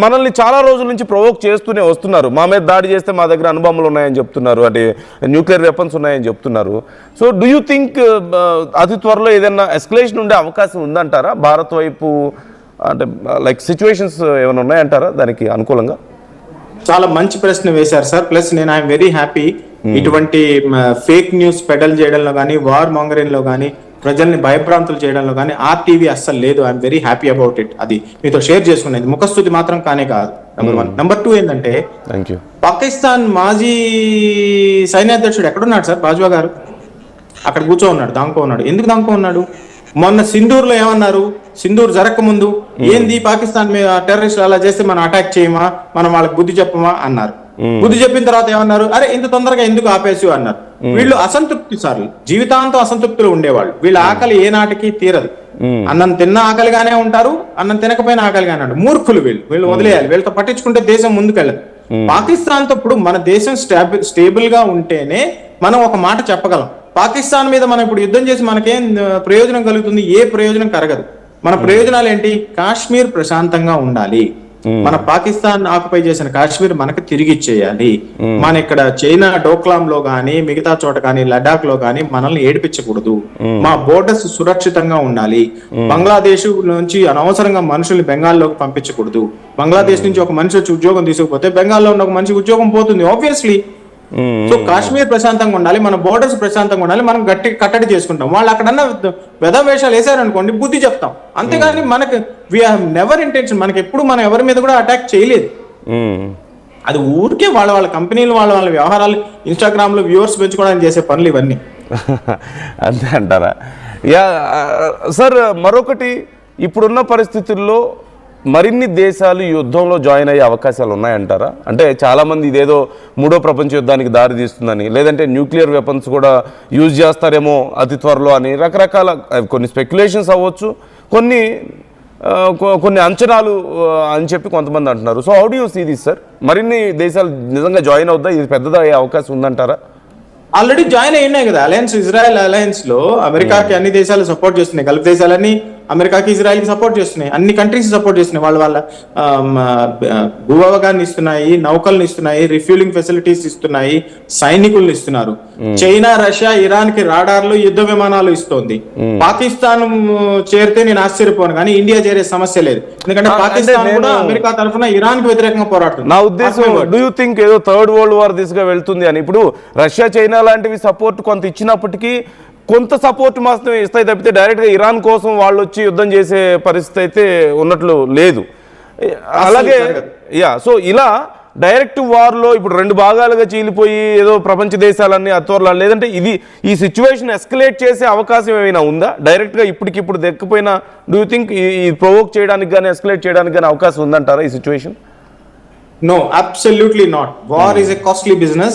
మనల్ని చాలా రోజుల నుంచి ప్రొవోక్ చేస్తూనే వస్తున్నారు. మా మీద దాడి చేస్తే మా దగ్గర అణుబాంబులు ఉన్నాయని చెప్తున్నారు, అంటే న్యూక్లియర్ వెపన్స్ ఉన్నాయని చెప్తున్నారు. సో డూ యూ థింక్ అతి త్వరలో ఏదైనా ఎస్కలేషన్ ఉండే అవకాశం ఉందంటారా భారత్ వైపు? అంటే లైక్ సిచ్యువేషన్స్ ఏమైనా ఉన్నాయంటారా దానికి అనుకూలంగా? చాలా మంచి ప్రశ్న వేశారు సార్. ప్లస్ నేను ఐఎమ్ వెరీ హ్యాపీ ఇటువంటి ఫేక్ న్యూస్ పెడల్ చేయడంలో కానీ, వార్ మాంగరింగ్ లో కానీ, ప్రజల్ని భయభ్రాంతులు చేయడంలో కానీ RTV అస్సలు లేదు. I'm very happy about it. అది మీతో షేర్ చేసుకునేది ముఖస్తుతి మాత్రం కానే కాదు. నెంబర్ 1. నెంబర్ 2 ఏంటంటే, పాకిస్తాన్ మాజీ సైన్యాధ్యక్షుడు ఎక్కడున్నాడు సార్? బాజ్వా గారు అక్కడ కూర్చో ఉన్నాడు, దాంకో ఉన్నాడు. ఎందుకు దాంకో ఉన్నాడు? మొన్న సింధూర్లో ఏమన్నారు? సింధూర్ జరగక ముందు ఏంది పాకిస్తాన్ మీద టెర్రరిస్టులు అలా చేస్తే మనం అటాక్ చేయమా, మనం వాళ్ళకి బుద్ధి చెప్పమా అన్నారు. బుద్ధి చెప్పిన తర్వాత ఏమన్నారు? అరే ఇంత తొందరగా ఎందుకు ఆపేసి అన్నారు. వీళ్ళు అసంతృప్తి సార్లు, జీవితాంతం అసంతృప్తులు ఉండేవాళ్ళు. వీళ్ళ ఆకలి ఏ నాటికి తీరదు. అన్నం తిన్న ఆకలిగానే ఉంటారు, అన్నం తినకపోయినా ఆకలిగానే ఉంటారు. మూర్ఖులు వీళ్ళు వదిలేయాలి. వీళ్ళతో పట్టించుకుంటే దేశం ముందుకెళ్ళదు. పాకిస్తాన్ తో ఇప్పుడు మన దేశం స్టేబుల్ గా ఉంటేనే మనం ఒక మాట చెప్పగలం. పాకిస్తాన్ మీద మనం ఇప్పుడు యుద్ధం చేసి మనకేం ప్రయోజనం కలుగుతుంది? ఏ ప్రయోజనం కలగదు. మన ప్రయోజనాలు ఏంటి? కాశ్మీర్ ప్రశాంతంగా ఉండాలి, మన పాకిస్తాన్ ఆక్యుపై చేసిన కాశ్మీర్ మనకు తిరిగి ఇచ్చేయాలి, మన ఇక్కడ చైనా డోక్లాం లో గానీ, మిగతా చోట కానీ, లడాక్ లో గానీ మనల్ని ఏడిపించకూడదు, మా బోర్డర్స్ సురక్షితంగా ఉండాలి, బంగ్లాదేశ్ నుంచి అనవసరంగా మనుషుల్ని బెంగాల్లోకి పంపించకూడదు, బంగ్లాదేశ్ నుంచి ఒక మనిషి వచ్చి ఉద్యోగం తీసుకుపోతే బెంగాల్లో ఉన్న ఒక మనిషి ఉద్యోగం పోతుంది ఆబ్వియస్లీ. సో కాశ్మీర్ ప్రశాంతంగా ఉండాలి, మన బోర్డర్స్ ప్రశాంతంగా ఉండాలి, మనం గట్టి కట్టడి చేసుకుంటాం. వాళ్ళు అక్కడన్నా వేషాలు వేసారనుకోండి, బుద్ధి చెప్తాం. అంతేగాని మనకు వి హావ్ నెవర్ ఇంటెన్షన్, మనకి ఎప్పుడు మనం ఎవరి మీద కూడా అటాక్ చేయలేదు. అది ఊరికే వాళ్ళ కంపెనీలు వాళ్ళ వ్యవహారాలు, ఇన్స్టాగ్రామ్ లో వ్యూవర్స్ పెంచుకోవడానికి చేసే పనులు ఇవన్నీ. అంతే అంటారా? యా సార్, మరొకటి, ఇప్పుడున్న పరిస్థితుల్లో మరిన్ని దేశాలు యుద్ధంలో జాయిన్ అయ్యే అవకాశాలు ఉన్నాయంటారా? అంటే చాలామంది ఇదేదో 3వ ప్రపంచ యుద్ధానికి దారి తీస్తుందని, లేదంటే న్యూక్లియర్ వెపన్స్ కూడా యూజ్ చేస్తారేమో అతి త్వరలో అని రకరకాల కొన్ని స్పెక్యులేషన్స్ అవ్వచ్చు, కొన్ని అంచనాలు అని చెప్పి కొంతమంది అంటున్నారు. So how do you see this sir? మరిన్ని దేశాలు నిజంగా జాయిన్ అవుద్దా? ఇది పెద్దదా అయ్యే అవకాశం ఉందంటారా? ఆల్రెడీ జాయిన్ అయినాయి కదా అలయన్స్, ఇజ్రాయెల్ అలయన్స్ లో. అమెరికాకి అన్ని దేశాలు సపోర్ట్ చేస్తున్నాయి, గల్ఫ్ దేశాలన్నీ అమెరికాకి ఇజ్రాయెల్కి సపోర్ట్ చేస్తున్నాయి, అన్ని కంట్రీస్ సపోర్ట్ చేస్తున్నాయి. వాళ్ళ భూభాగాన్ని ఇస్తున్నాయి, నౌకల్ని ఇస్తున్నాయి, రిఫ్యూలింగ్ ఫెసిలిటీస్ ఇస్తున్నాయి, సైనికుల్ని ఇస్తున్నారు. చైనా, రష్యా, ఇరాన్ కి రాడార్లు, యుద్ధ విమానాలు ఇస్తోంది. పాకిస్తాన్ చేరితే నేను ఆశ్చర్యపోను, కానీ ఇండియా చేరే సమస్య లేదు. ఎందుకంటే పాకిస్తాన్ కూడా అమెరికా తరఫున ఇరాన్ కి వ్యతిరేకంగా పోరాడుతుంది. నా ఉద్దేశం, డూ యూ థింక్ ఏదో థర్డ్ వరల్డ్ వార్ దిశగా వెళ్తుంది అని? ఇప్పుడు రష్యా, చైనా లాంటివి సపోర్ట్ కొంత ఇచ్చినప్పటికీ కొంత సపోర్ట్ మాత్రమే ఇస్తాయి తప్పితే డైరెక్ట్గా ఇరాన్ కోసం వాళ్ళు వచ్చి యుద్ధం చేసే పరిస్థితి అయితే ఉన్నట్లు లేదు. అలాగే సో ఇలా డైరెక్ట్ వార్లో ఇప్పుడు 2 భాగాలుగా చీలిపోయి ఏదో ప్రపంచ దేశాలన్నీ అత్వర్లా, లేదంటే ఈ సిచ్యువేషన్ ఎస్కలేట్ చేసే అవకాశం ఏమైనా ఉందా? డైరెక్ట్గా ఇప్పటికిప్పుడు దక్కిపోయినా డూ యూ థింక్ ఈ ప్రొవోక్ చేయడానికి కానీ ఎస్కలేట్ చేయడానికి కానీ అవకాశం ఉందంటారా ఈ situation? No, absolutely not. War is a costly business.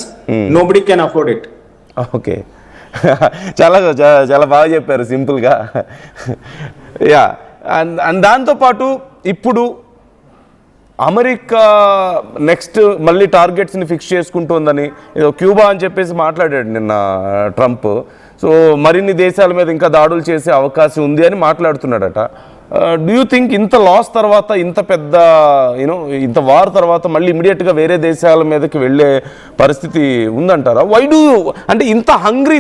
Nobody can afford it. Okay, చాలా చాలా బాగా చెప్పారు సింపుల్గా. యా, అండ్ దాంతోపాటు ఇప్పుడు అమెరికా నెక్స్ట్ మళ్ళీ టార్గెట్స్ని ఫిక్స్ చేసుకుంటుందని ఏదో క్యూబా అని చెప్పేసి మాట్లాడాడు నిన్న ట్రంప్. సో మరిన్ని దేశాల మీద ఇంకా దాడులు చేసే అవకాశం ఉంది అని మాట్లాడుతున్నాడట. డూ యూ థింక్ ఇంత లాస్ తర్వాత, ఇంత పెద్ద ఇంత వార్ తర్వాత మళ్ళీ ఇమీడియట్గా వేరే దేశాల మీదకి వెళ్ళే పరిస్థితి ఉందంటారా? వై డూ, అంటే ఇంత హంగ్రీ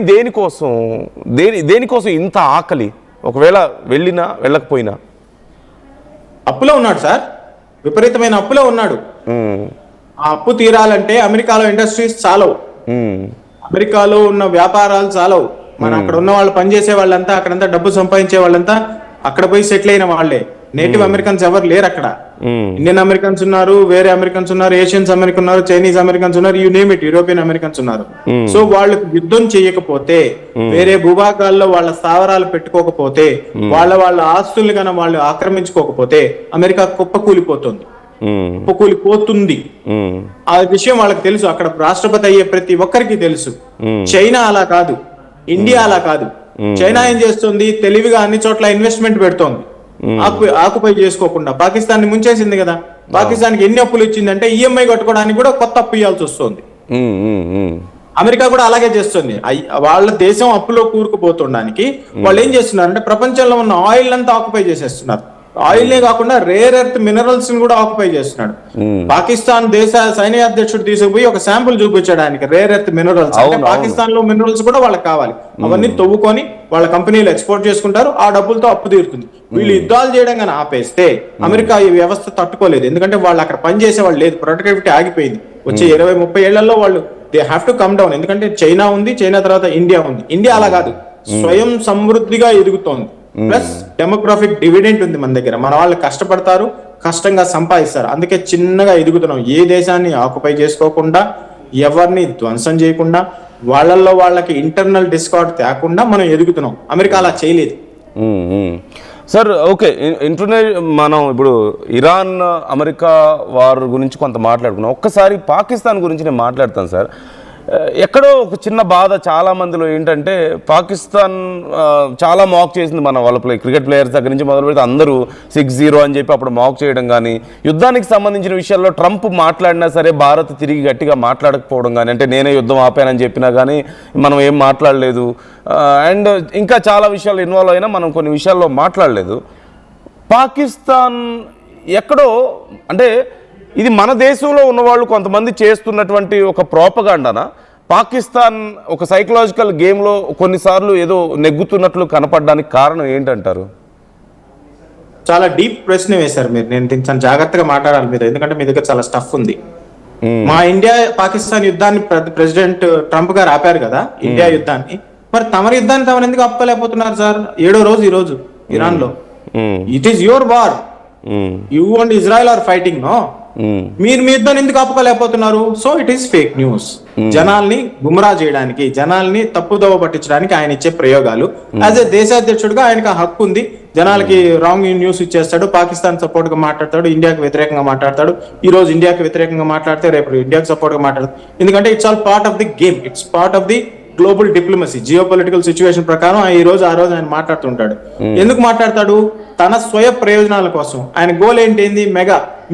దేనికోసం ఇంత ఆకలి? ఒకవేళ వెళ్ళినా వెళ్ళకపోయినా అప్పులో ఉన్నాడు సార్, విపరీతమైన అప్పులో ఉన్నాడు. ఆ అప్పు తీరాలంటే అమెరికాలో ఇండస్ట్రీస్ చాలవు, అమెరికాలో ఉన్న వ్యాపారాలు చాలవు. మన అక్కడ ఉన్న వాళ్ళు పనిచేసే వాళ్ళంతా, అక్కడంతా డబ్బు సంపాదించే వాళ్ళంతా అక్కడ పోయి సెటిల్ అయిన వాళ్ళే. నేటివ్ అమెరికన్స్ ఎవరు లేరు అక్కడ. ఇండియన్ అమెరికన్స్ ఉన్నారు, వేరే అమెరికన్స్ ఉన్నారు, ఏషియన్స్ అమెరికన్ ఉన్నారు, చైనీస్ అమెరికన్స్ ఉన్నారు, you name it, European Americans ఉన్నారు. సో వాళ్ళు యుద్ధం చేయకపోతే, వేరే భూభాగాల్లో వాళ్ళ స్థావరాలు పెట్టుకోకపోతే, వాళ్ళ ఆస్తుల్ని కన్నా వాళ్ళు ఆక్రమించుకోకపోతే అమెరికా కుప్పకూలిపోతుంది. కుప్పకూలిపోతుంది. ఆ విషయం వాళ్ళకి తెలుసు. అక్కడ రాష్ట్రపతి అయ్యే ప్రతి ఒక్కరికి తెలుసు. చైనా అలా కాదు, ఇండియా అలా కాదు. చైనా ఏం చేస్తుంది, తెలివిగా అన్ని చోట్ల ఇన్వెస్ట్మెంట్ పెడుతోంది, ఆకుపై చేసుకోకుండా. పాకిస్తాన్ ని ముంచేసింది కదా. పాకిస్తాన్ కి ఎన్ని అప్పులు ఇచ్చిందంటే ఈఎంఐ కట్టుకోవడానికి కూడా కొత్త అప్పు ఇవ్వాల్సి వస్తుంది. అమెరికా కూడా అలాగే చేస్తుంది. వాళ్ళ దేశం అప్పులో కూరుకుపోతుండడానికి వాళ్ళు ఏం చేస్తున్నారంటే ప్రపంచంలో ఉన్న ఆయిల్ అంతా ఆక్యుపై చేసేస్తున్నారు. ఆయిల్ కాకుండా రేర్ ఎర్త్ మినరల్స్ ని కూడా ఆక్యుపై చేస్తున్నాడు. పాకిస్తాన్ దేశ సైన్య అధ్యక్షుడు తీసుకుపోయి ఒక శాంపుల్ చూపించడానికి రేర్ ఎర్త్ మినరల్స్, అంటే పాకిస్తాన్ లో మినరల్స్ కూడా వాళ్ళకి కావాలి. అవన్నీ తవ్వుకొని వాళ్ళ కంపెనీలు ఎక్స్పోర్ట్ చేసుకుంటారు. ఆ డబ్బులతో అప్పు తీరుతుంది. వీళ్ళు యుద్ధాలు చేయడం కానీ ఆపేస్తే అమెరికా ఈ వ్యవస్థ తట్టుకోలేదు. ఎందుకంటే వాళ్ళు అక్కడ పని చేసే వాళ్ళు లేదు, ప్రొడక్టివిటీ ఆగిపోయింది. వచ్చే 20-30 ఏళ్లలో వాళ్ళు they have to come down. ఎందుకంటే చైనా ఉంది, చైనా తర్వాత ఇండియా ఉంది. ఇండియా అలా కాదు, స్వయం సమృద్ధిగా ఎదుగుతోంది. ప్లస్ డెమోగ్రాఫిక్ డివిడెంట్ ఉంది మన దగ్గర. మన వాళ్ళు కష్టపడతారు, కష్టంగా సంపాదిస్తారు. అందుకే చిన్నగా ఎదుగుతున్నాం. ఏ దేశాన్ని ఆక్యుపై చేసుకోకుండా, ఎవరిని ధ్వంసం చేయకుండా, వాళ్ళకి ఇంటర్నల్ డిస్కార్డ్ తేకుండా మనం ఎదుగుతున్నాం. అమెరికా అలా చేయలేదు. సార్ ఓకే, మనం ఇప్పుడు ఇరాన్ అమెరికా వార్ గురించి కొంత మాట్లాడుకున్నాం. ఒక్కసారి పాకిస్తాన్ గురించి నేను మాట్లాడతాను సార్. ఎక్కడో ఒక చిన్న బాధ చాలా మందిలో ఏంటంటే, పాకిస్తాన్ చాలా మాక్ చేసింది మన వాళ్ళ క్రికెట్ ప్లేయర్స్ దగ్గర నుంచి మొదలు పెడితే అందరూ 6-0 అని చెప్పి అప్పుడు మాక్ చేయడం కానీ, యుద్ధానికి సంబంధించిన విషయాల్లో ట్రంప్ మాట్లాడినా సరే భారత్ తిరిగి గట్టిగా మాట్లాడకపోవడం కానీ, అంటే నేనే యుద్ధం ఆపానని చెప్పినా కానీ మనం ఏం మాట్లాడలేదు. అండ్ ఇంకా చాలా విషయాలు ఇన్వాల్వ్ అయినా మనం కొన్ని విషయాల్లో మాట్లాడలేదు. పాకిస్తాన్ ఎక్కడో అంటే ఇది మన దేశంలో ఉన్నవాళ్ళు కొంతమంది చేస్తున్నటువంటి ఒక ప్రోపగాండానా, పాకిస్తాన్ ఒక సైకలాజికల్ గేమ్లో కొన్నిసార్లు ఏదో నెగ్గుతున్నట్లు కనపడడానికి కారణం ఏంటంటారు? చాలా డీప్ ప్రశ్న వేశారు మీరు. నేను దీన్ని చాలా జాగ్రత్తగా మాట్లాడాలి మీద, ఎందుకంటే మీ దగ్గర చాలా స్టఫ్ ఉంది. మా ఇండియా పాకిస్తాన్ యుద్ధాన్ని ప్రెసిడెంట్ ట్రంప్ గారు ఆపారు కదా, ఇండియా యుద్ధాన్ని. మరి తమరి యుద్ధాన్ని తమరు ఎందుకు ఆపలేకపోతున్నారు సార్? 7వ రోజు ఈ రోజు ఇరాన్ లో. It is your war, you and Israel are fighting. No, మీరు మీ యుద్ధాన్ని ఎందుకు ఆపుకోలేకపోతున్నారు? So it is fake news. జనాల్ని గుమ్రా చేయడానికి, జనాల్ని తప్పుదోవ పట్టించడానికి ఆయన ఇచ్చే ప్రయోగాలు. యాజ్ ఏ దేశాధ్యక్షుడిగా ఆయనకు ఆ హక్కు ఉంది. జనాలకి రాంగ్ న్యూస్ ఇచ్చేస్తాడు, పాకిస్తాన్ సపోర్ట్ గా మాట్లాడతాడు, ఇండియాకి వ్యతిరేకంగా మాట్లాడతాడు. ఈ రోజు ఇండియాకి వ్యతిరేకంగా మాట్లాడితే రేపు ఇండియాకి సపోర్ట్ గా మాట్లాడతాడు. ఎందుకంటే it's all part of the game, it's part of the global diplomacy. Geo political situation ప్రకారం ఆ రోజు ఆయన మాట్లాడుతుంటాడు. ఎందుకు మాట్లాడతాడు? తన స్వయ ప్రయోజనాల కోసం. ఆయన గోల్ ఏంటి?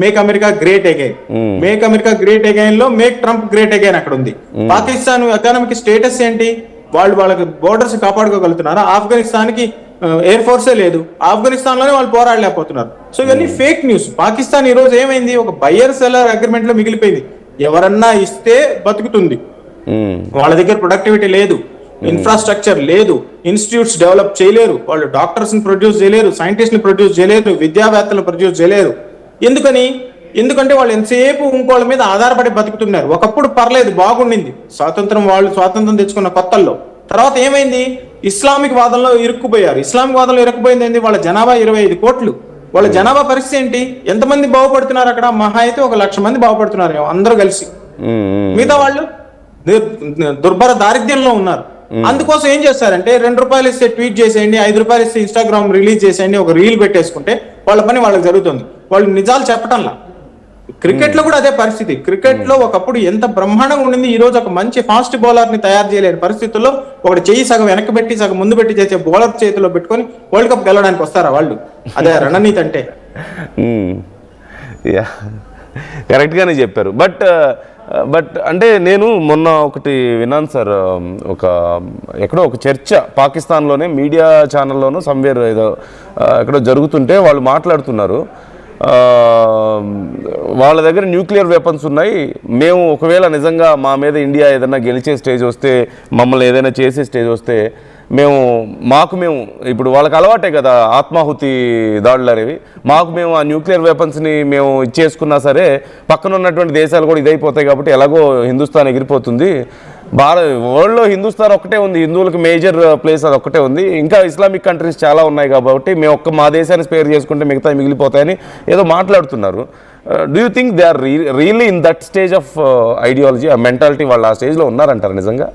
Make America great again. Make America great again లో మేక్ ట్రంప్ గ్రేట్ అగైన్ అక్కడ ఉంది. పాకిస్తాన్ ఎకానమిక్ స్టేటస్ ఏంటి? వాళ్ళకి బోర్డర్స్ కాపాడుకోగలుగుతున్నారా? ఆఫ్ఘనిస్తాన్ కి ఎయిర్ ఫోర్సే లేదు, ఆఫ్ఘనిస్తాన్ లోనే వాళ్ళు పోరాడలేకపోతున్నారు. సో ఇవన్నీ ఫేక్ న్యూస్. పాకిస్తాన్ ఈ రోజు ఏమైంది? ఒక బయ్యర్ సెల్లర్ అగ్రిమెంట్ లో మిగిలిపోయింది. ఎవరన్నా ఇస్తే బతుకుతుంది. వాళ్ళ దగ్గర ప్రొడక్టివిటీ లేదు, ఇన్ఫ్రాస్ట్రక్చర్ లేదు, ఇన్స్టిట్యూట్స్ డెవలప్ చేయలేరు, వాళ్ళు డాక్టర్స్ ని ప్రొడ్యూస్ చేయలేరు, సైంటిస్ట్ ని ప్రొడ్యూస్ చేయలేరు, విద్యావేత్తలను ప్రొడ్యూస్ చేయలేరు. ఎందుకంటే వాళ్ళు ఎంతసేపు ఇంకోళ్ళ మీద ఆధారపడి బతుకుతున్నారు. ఒకప్పుడు పర్లేదు, బాగుండింది. స్వాతంత్రం తెచ్చుకున్న కొత్తల్లో. తర్వాత ఏమైంది? ఇస్లామిక్ వాదంలో ఇరుక్కుపోయారు. ఇస్లామిక్ వాదంలో ఇరుక్కుపోయింది ఏంటి? వాళ్ళ జనాభా 25 కోట్లు. వాళ్ళ జనాభా పరిస్థితి ఏంటి? ఎంతమంది బాగుపడుతున్నారు అక్కడ? మహా అయితే 1,00,000 మంది బాగుపడుతున్నారు అందరూ కలిసి. మిగతా వాళ్ళు దుర్భర దారిద్ర్యంలో ఉన్నారు. అందుకోసం ఏం చేస్తారంటే, ₹2 ఇస్తే ట్వీట్ చేసేయండి, ₹5 ఇస్తే ఇన్స్టాగ్రామ్ రిలీజ్ చేసేయండి, ఒక రీల్ పెట్టేసుకుంటే వాళ్ళ పని వాళ్ళకి జరుగుతుంది. వాళ్ళు నిజాలు చెప్పటంలా. క్రికెట్ లో కూడా అదే పరిస్థితి. క్రికెట్ లో ఒకప్పుడు ఎంత బ్రహ్మాండంగా ఉండింది, ఈ రోజు ఒక మంచి ఫాస్ట్ బౌలర్ ని తయారు చేయలేని పరిస్థితుల్లో ఒకటి చెయ్యి సగం వెనక్కి పెట్టి సగం ముందు పెట్టి చేసే బౌలర్ చేతిలో పెట్టుకొని వరల్డ్ కప్ గెలవడానికి వస్తారా వాళ్ళు? అదే రణనీతి అంటే. కరెక్ట్ గానే చెప్పారు. బట్ అంటే నేను మొన్న ఒకటి విన్నాను సార్, ఎక్కడో ఒక చర్చ పాకిస్తాన్లోనే మీడియా ఛానల్లోనూ సమ్వేర్ ఏదో ఎక్కడో జరుగుతుంటే వాళ్ళు మాట్లాడుతున్నారు, వాళ్ళ దగ్గర న్యూక్లియర్ వెపన్స్ ఉన్నాయి, మేము ఒకవేళ నిజంగా మా మీద ఇండియా ఏదైనా గెలిచే స్టేజ్ వస్తే, మమ్మల్ని ఏదైనా చేసే స్టేజ్ వస్తే మేము ఇప్పుడు వాళ్ళకి అలవాటే కదా ఆత్మాహుతి దాడులు అనేవి, మేము ఆ న్యూక్లియర్ వెపన్స్ని మేము ఇచ్చేసుకున్నా సరే పక్కన ఉన్నటువంటి దేశాలు కూడా ఇదైపోతాయి కాబట్టి ఎలాగో హిందుస్థాన్ ఎగిరిపోతుంది, వరల్డ్లో హిందుస్థాన్ ఒక్కటే ఉంది, హిందువులకు మేజర్ ప్లేస్ అది ఒక్కటే ఉంది. ఇంకా ఇస్లామిక్ కంట్రీస్ చాలా ఉన్నాయి కాబట్టి మా దేశాన్ని స్పేర్ చేసుకుంటే మిగతా మిగిలిపోతాయని ఏదో మాట్లాడుతున్నారు. Do you think they are really in that stage of ideology, ఆ మెంటాలిటీ వాళ్ళు ఆ స్టేజ్లో ఉన్నారంటారు నిజంగా?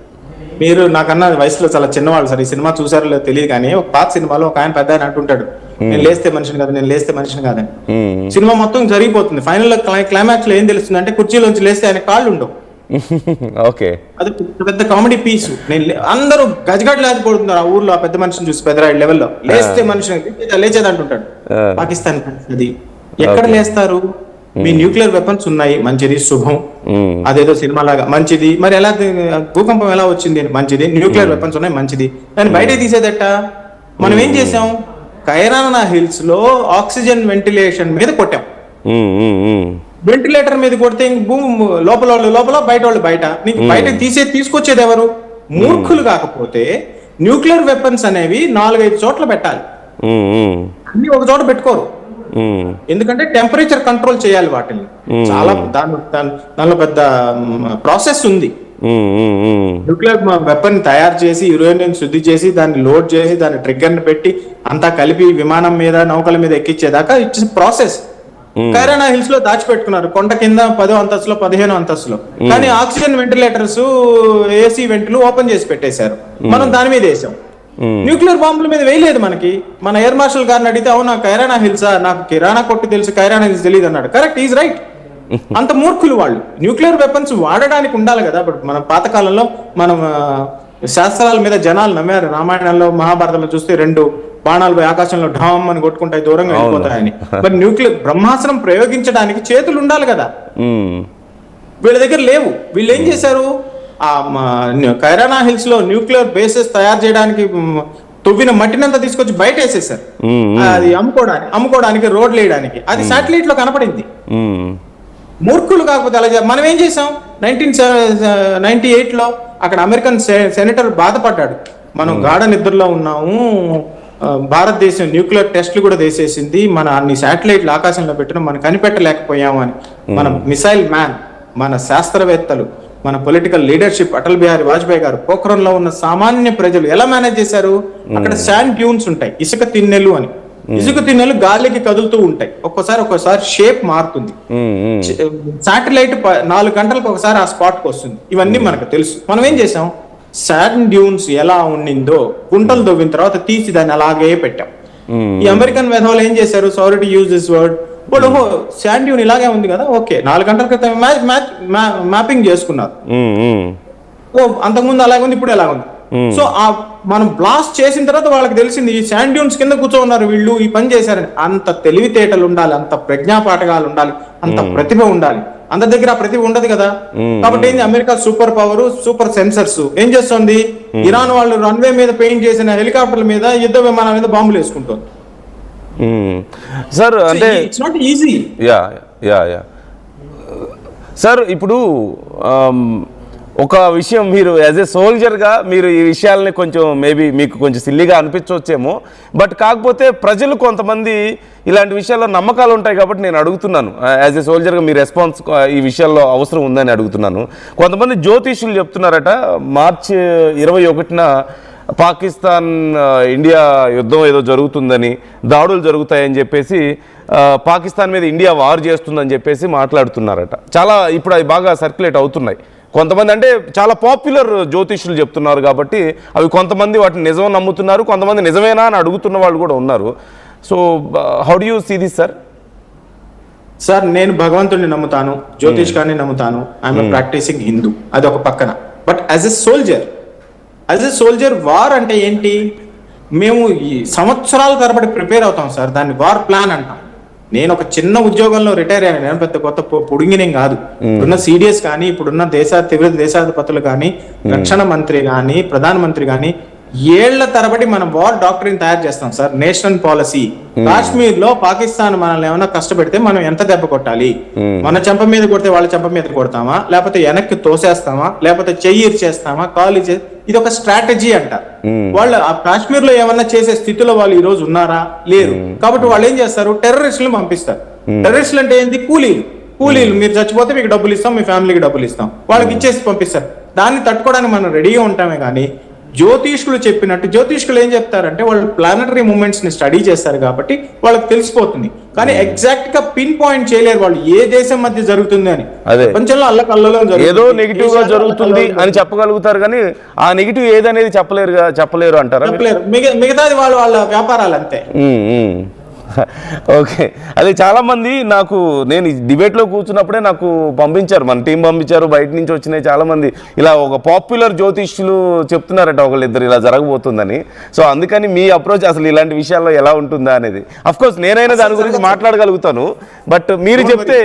మీరు నాకన్నా వయసులో చాలా చిన్నవాళ్ళు సార్, ఈ సినిమా చూసారో లేదో తెలియదు కానీ ఒక పాత సినిమాలో ఒక ఆయన పెద్ద ఆయన అంటుంటాడు, నేను లేస్తే మనిషిని కాదు, నేను లేస్తే మనిషిని కాదని. సినిమా మొత్తం జరిగిపోతుంది, ఫైనల్ క్లైమాక్స్ లో ఏం తెలుస్తుంది అంటే కుర్చీలోంచి లేస్తే ఆయన కాళ్ళు ఉండవు. ఓకే, అది పెద్ద కామెడీ పీస్. అందరూ గజగడ్లాదిపోతున్నారు ఆ ఊర్లో ఆ పెద్ద మనిషిని చూసి, పెద్ద లెవెల్లో లేస్తే మనిషిని లేచేది అంటుంటాడు. పాకిస్తాన్ అది ఎక్కడ లేస్తారు? మీ న్యూక్లియర్ వెపన్స్ ఉన్నాయి, మంచిది, శుభం, అదేదో సినిమా లాగా మంచిది. మరి ఎలా భూకంపం ఎలా వచ్చింది? మంచిది. న్యూక్లియర్ వెపన్స్ ఉన్నాయి, మంచిది. దాన్ని బయట తీసేదట. మనం ఏం చేసాం? కైరానా హిల్స్ లో ఆక్సిజన్ వెంటిలేషన్ మీద కొట్టాం. వెంటిలేటర్ మీద కొడితే భూమి లోపల వాళ్ళు లోపల, బయట వాళ్ళు బయట. నీకు బయట తీసుకొచ్చేది ఎవరు? మూర్ఖులు. కాకపోతే న్యూక్లియర్ వెపన్స్ అనేవి 4-5 చోట్ల పెట్టాలి, అన్ని ఒక చోట పెట్టుకోరు. ఎందుకంటే టెంపరేచర్ కంట్రోల్ చేయాలి వాటిని, చాలా దానిలో పెద్ద ప్రాసెస్ ఉంది. న్యూక్లియర్ వెపన్ తయారు చేసి, యురేనియం శుద్ధి చేసి, దాన్ని లోడ్ చేసి, దాన్ని ట్రిగ్గర్ ని పెట్టి అంతా కలిపి విమానం మీద, నౌకల మీద ఎక్కించేదాకా ఇట్స్ ప్రాసెస్. కైరానా హిల్స్ లో దాచిపెట్టుకున్నారు, కొండ కింద 10వ అంతస్తులో 15వ అంతస్తులో. కానీ ఆక్సిజన్ వెంటిలేటర్స్, ఏసీ వెంట్లు ఓపెన్ చేసి పెట్టేశారు. మనం దాని మీద వేసాం. న్యూక్లియర్ బాంబుల మీద వేయలేదు. మన ఎయిర్ మార్షల్ గారిని అడిగితే, అవునా కైరానా హిల్సా, నాకు కిరాణా కొట్టు తెలుసు, కైరానా హిల్స్ తెలియదు అన్నాడు. Correct, is right. అంత మూర్ఖులు వాళ్ళు. న్యూక్లియర్ వెపన్స్ వాడడానికి ఉండాలి కదా. బట్ మన పాతకాలంలో మనం శాస్త్రాల మీద జనాలు నమ్మారు. రామాయణంలో, మహాభారతంలో చూస్తే 2 బాణాలు ఆకాశంలో ఢామ్ అని కొట్టుకుంటాయి, దూరంగా వెళ్ళిపోతాయని. మరి న్యూక్లియర్ బ్రహ్మాస్త్రం ప్రయోగించడానికి చేతులు ఉండాలి కదా, వీళ్ళ దగ్గర లేవు. వీళ్ళు ఏం చేశారు? ఆ కైరానా హిల్స్ లో న్యూక్లియర్ బేసెస్ తయారు చేయడానికి తవ్విన మట్టినంతా తీసుకొచ్చి బయట వేసేసారు. అది అమ్ముకోవడానికి రోడ్లు వేయడానికి. అది శాటిలైట్ లో కనపడింది. మూర్ఖులు. కాకపోతే అలా మనం ఏం చేసాం? 1998 లో అక్కడ అమెరికన్ సెనేటర్ బాధపడ్డాడు, మనం గాఢ నిద్రలో ఉన్నాము, భారతదేశం న్యూక్లియర్ టెస్ట్లు కూడా చేసేసింది, మన అన్ని శాటిలైట్లు ఆకాశంలో పెట్టినా మనం కనిపెట్టలేకపోయాము అని. మన మిసైల్ మ్యాన్, మన శాస్త్రవేత్తలు, మన పొలిటికల్ లీడర్షిప్, అటల్ బిహారీ వాజ్పేయి గారు, పోఖరణ్ లో ఉన్న సామాన్య ప్రజలు ఎలా మేనేజ్ చేశారు? అక్కడ శాండ్ డ్యూన్స్ ఉంటాయి, ఇసుక తిన్నెలు అని. ఇసుక తిన్నెలు గాలికి కదులుతూ ఉంటాయి, ఒక్కోసారి షేప్ మారుతుంది. శాటిలైట్ 4 గంటలకు ఒకసారి ఆ స్పాట్ కి వస్తుంది. ఇవన్నీ మనకు తెలుసు. మనం ఏం చేసాం? శాండ్ డ్యూన్స్ ఎలా ఉండిందో గుంటలు దొవ్విన తర్వాత తీసి దాన్ని అలాగే పెట్టాం. ఈ అమెరికన్ వెధవలు ఏం చేశారు? Sorry to use this word, ఓహో శాండ్ డ్యూన్ ఇలాగే ఉంది కదా, ఓకే 4 గంటల క్రితం మ్యాపింగ్ చేసుకున్నారు. ఓ అంతకుముందు అలాగే ఉంది, ఇప్పుడు ఎలా ఉంది. సో మనం బ్లాస్ట్ చేసిన తర్వాత వాళ్ళకి తెలిసింది ఈ శాండ్ డ్యూన్స్ కింద కూర్చోన్నారు వీళ్ళు, ఈ పని చేశారని. అంత తెలివితేటలు ఉండాలి, అంత ప్రజ్ఞాపాఠకాలు ఉండాలి, అంత ప్రతిభ ఉండాలి. అందరి దగ్గర ఆ ప్రతిభ ఉండదు కదా. కాబట్టి ఏంది? America super power, super sensors ఏం చేస్తుంది? ఇరాన్ వాళ్ళు రన్వే మీద పెయింట్ చేసిన హెలికాప్టర్ల మీద, యుద్ధ విమానాల మీద బాంబులు వేసుకుంటుంది. సార్ అంటే ఇట్స్ నాట్ ఈజీ. సార్ ఇప్పుడు ఒక విషయం, మీరు యాజ్ ఏ సోల్జర్గా మీరు ఈ విషయాలని కొంచెం మేబీ మీకు కొంచెం సిల్లీగా అనిపించవచ్చేమో, బట్ కాకపోతే ప్రజలు కొంతమంది ఇలాంటి విషయాల్లో నమ్మకాలు ఉంటాయి కాబట్టి నేను అడుగుతున్నాను. యాజ్ ఏ సోల్జర్గా మీ రెస్పాన్స్ ఈ విషయాల్లో అవసరం ఉందని అడుగుతున్నాను. కొంతమంది జ్యోతిష్యులు చెప్తున్నారట, మార్చి 21న పాకిస్తాన్ ఇండియా యుద్ధం ఏదో జరుగుతుందని, దాడులు జరుగుతాయని చెప్పేసి, పాకిస్తాన్ మీద ఇండియా వార్ చేస్తుందని చెప్పేసి మాట్లాడుతున్నారట. చాలా ఇప్పుడు అవి బాగా సర్క్యులేట్ అవుతున్నాయి. కొంతమంది అంటే చాలా పాపులర్ జ్యోతిష్యులు చెప్తున్నారు కాబట్టి అవి కొంతమంది వాటిని నిజం నమ్ముతున్నారు, కొంతమంది నిజమేనా అని అడుగుతున్న వాళ్ళు కూడా ఉన్నారు. So how do you see this sir? Sir నేను భగవంతుడిని నమ్ముతాను, జ్యోతిష్కాన్ని నమ్ముతాను, ఐఎమ్ ప్రాక్టీసింగ్ హిందూ, అది ఒక పక్కన. But as a soldier war అంటే ఏంటి? మేము ఈ సంవత్సరాల తరబడి ప్రిపేర్ అవుతాం సార్, దాన్ని వార్ ప్లాన్ అంటాం. నేను ఒక చిన్న ఉద్యోగంలో రిటైర్ అయ్యాను, నేను పెద్ద కొత్త పొడిగినేం కాదు. ఇప్పుడున్న సిడిఎస్ కానీ, ఇప్పుడున్న దేశాధిపతులు కానీ, రక్షణ మంత్రి కానీ, ప్రధానమంత్రి కానీ, ఏళ్ల తరబడి మనం వార్ డాక్టరీని తయారు చేస్తాం సార్. National policy. కాశ్మీర్ లో పాకిస్తాన్ మనల్ని ఏమైనా కష్టపెడితే మనం ఎంత దెబ్బ కొట్టాలి? మన చెంప మీద కొడితే వాళ్ళ చెంప మీద కొడతామా, లేకపోతే వెనక్కి తోసేస్తామా, లేకపోతే చెయ్యి ఇచ్చేస్తామా, కాలు ఇది ఒక స్ట్రాటజీ అంట. వాళ్ళు ఆ కాశ్మీర్ లో ఏమన్నా చేసే స్థితిలో వాళ్ళు ఈ రోజు ఉన్నారా? లేరు. కాబట్టి వాళ్ళు ఏం చేస్తారు? టెర్రరిస్టులు పంపిస్తారు. టెర్రరిస్టులు అంటే ఏంటి? కూలీలు. మీరు చచ్చిపోతే మీకు డబ్బులు ఇస్తాం, మీ ఫ్యామిలీకి డబ్బులు ఇస్తాం, వాళ్ళకి ఇచ్చేసి పంపిస్తారు. దాన్ని తట్టుకోవడానికి మనం రెడీగా ఉంటామే కానీ జ్యోతిష్కులు చెప్పినట్టు జ్యోతిష్కులు ఏం చెప్తారంటే వాళ్ళు ప్లానటరీ మూమెంట్స్ ని స్టడీ చేస్తారు కాబట్టి వాళ్ళకి తెలిసిపోతుంది. కానీ ఎగ్జాక్ట్ గా పిన్ పాయింట్ చేయలేరు వాళ్ళు ఏ దేశం మధ్య జరుగుతుంది అని. అదే ప్రపంచంలో అల్లకల్లలో ఏదో నెగిటివ్ గా జరుగుతుంది అని చెప్పగలుగుతారు కానీ ఆ నెగిటివ్ ఏదనేది చెప్పలేరు అంటారా? చెప్పలేరు. మిగతాది వాళ్ళ వ్యాపారాలు అంతే. ఓకే, అదే చాలామంది నాకు నేను డిబేట్లో కూర్చున్నప్పుడే నాకు పంపించారు, మన టీం పంపించారు, బయట నుంచి వచ్చినాయి చాలామంది ఇలా ఒక పాపులర్ జ్యోతిష్యులు చెప్తున్నారట ఒకళ్ళిద్దరు ఇలా జరగబోతుందని. సో అందుకని మీ అప్రోచ్ అసలు ఇలాంటి విషయాల్లో ఎలా ఉంటుందా అనేది. అఫ్కోర్స్ నేనైనా దాని గురించి మాట్లాడగలుగుతాను, బట్ మీరు చెప్తే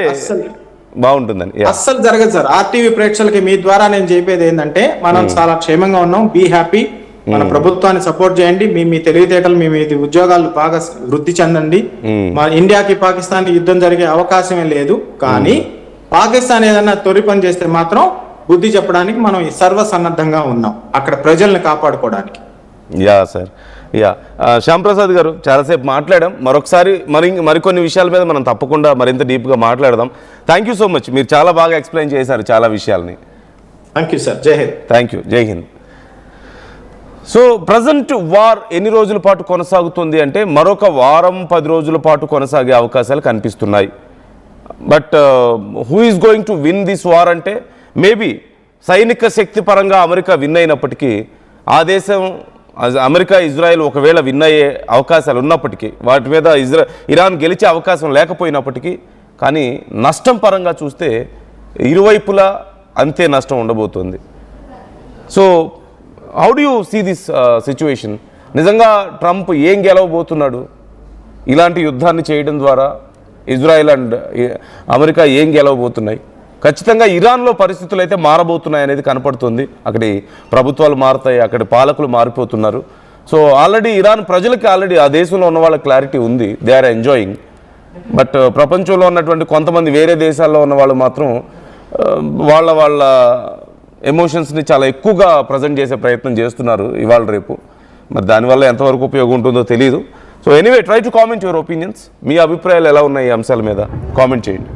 బాగుంటుందని. అస్సలు జరగదు సార్. ఆర్టీవీ ప్రేక్షకులకి మీ ద్వారా నేను చెప్పేది ఏంటంటే మనం చాలా క్షేమంగా ఉన్నాం, బీ హ్యాపీ. మన ప్రభుత్వాన్ని సపోర్ట్ చేయండి, మీ తెలివితేటలు మీ ఉద్యోగాలు బాగా వృద్ధి చెందండి. మన ఇండియాకి పాకిస్తాన్ యుద్ధం జరిగే అవకాశమే లేదు, కానీ పాకిస్తాన్ ఏదైనా తొలి పని చేస్తే మాత్రం బుద్ధి చెప్పడానికి మనం సర్వసన్నద్ధంగా ఉన్నాం అక్కడ ప్రజల్ని కాపాడుకోవడానికి. యా సార్, యా శ్యాంప్రసాద్ గారు చాలాసేపు మాట్లాడాం. మరొకసారి మరికొన్ని విషయాల మీద మనం తప్పకుండా మరింత డీప్గా మాట్లాడదాం. థ్యాంక్ యూ సో మచ్, మీరు చాలా బాగా ఎక్స్ప్లెయిన్ చేశారు చాలా విషయాల్ని. థ్యాంక్ యూ సార్, జై హింద్. థ్యాంక్ యూ, జై హింద్. సో ప్రజెంట్ వార్ ఎన్ని రోజుల పాటు కొనసాగుతుంది అంటే మరొక వారం 10 రోజుల పాటు కొనసాగే అవకాశాలు కనిపిస్తున్నాయి. But who is going to win this war అంటే మేబీ సైనిక శక్తి పరంగా అమెరికా విన్ అయినప్పటికీ ఆ దేశం అమెరికా ఇజ్రాయెల్ ఒకవేళ విన్ అయ్యే అవకాశాలు ఉన్నప్పటికీ వాటి మీద ఇరాన్ గెలిచే అవకాశం లేకపోయినప్పటికీ కానీ నష్టం పరంగా చూస్తే ఇరువైపులా అంతే నష్టం ఉండబోతుంది. So how do you see this situation? నిజంగా ట్రంప్ ఏం గెలవబోతున్నాడు? ఇలాంటి యుద్ధాన్ని చేయడం ద్వారా ఇజ్రాయెల్ అండ్ అమెరికా ఏం గెలవబోతున్నాయి? ఖచ్చితంగా ఇరాన్లో పరిస్థితులు అయితే మారబోతున్నాయి అనేది కనపడుతుంది. అక్కడి ప్రభుత్వాలు మారుతాయి, అక్కడి పాలకులు మారిపోతున్నారు. సో ఆల్రెడీ ఇరాన్ ప్రజలకి ఆల్రెడీ ఆ దేశంలో ఉన్న వాళ్ళ క్లారిటీ ఉంది, దే ఆర్ ఎంజాయింగ్. బట్ ప్రపంచంలో ఉన్నటువంటి కొంతమంది వేరే దేశాల్లో ఉన్న వాళ్ళు మాత్రం వాళ్ళ ఎమోషన్స్ని చాలా ఎక్కువగా ప్రజెంట్ చేసే ప్రయత్నం చేస్తున్నారు ఇవాళ రేపు. మరి దానివల్ల ఎంతవరకు ఉపయోగం ఉంటుందో తెలియదు. So anyway, try to comment your opinions. మీ అభిప్రాయాలు ఎలా ఉన్నాయి ఈ అంశాల మీద కామెంట్ చేయండి.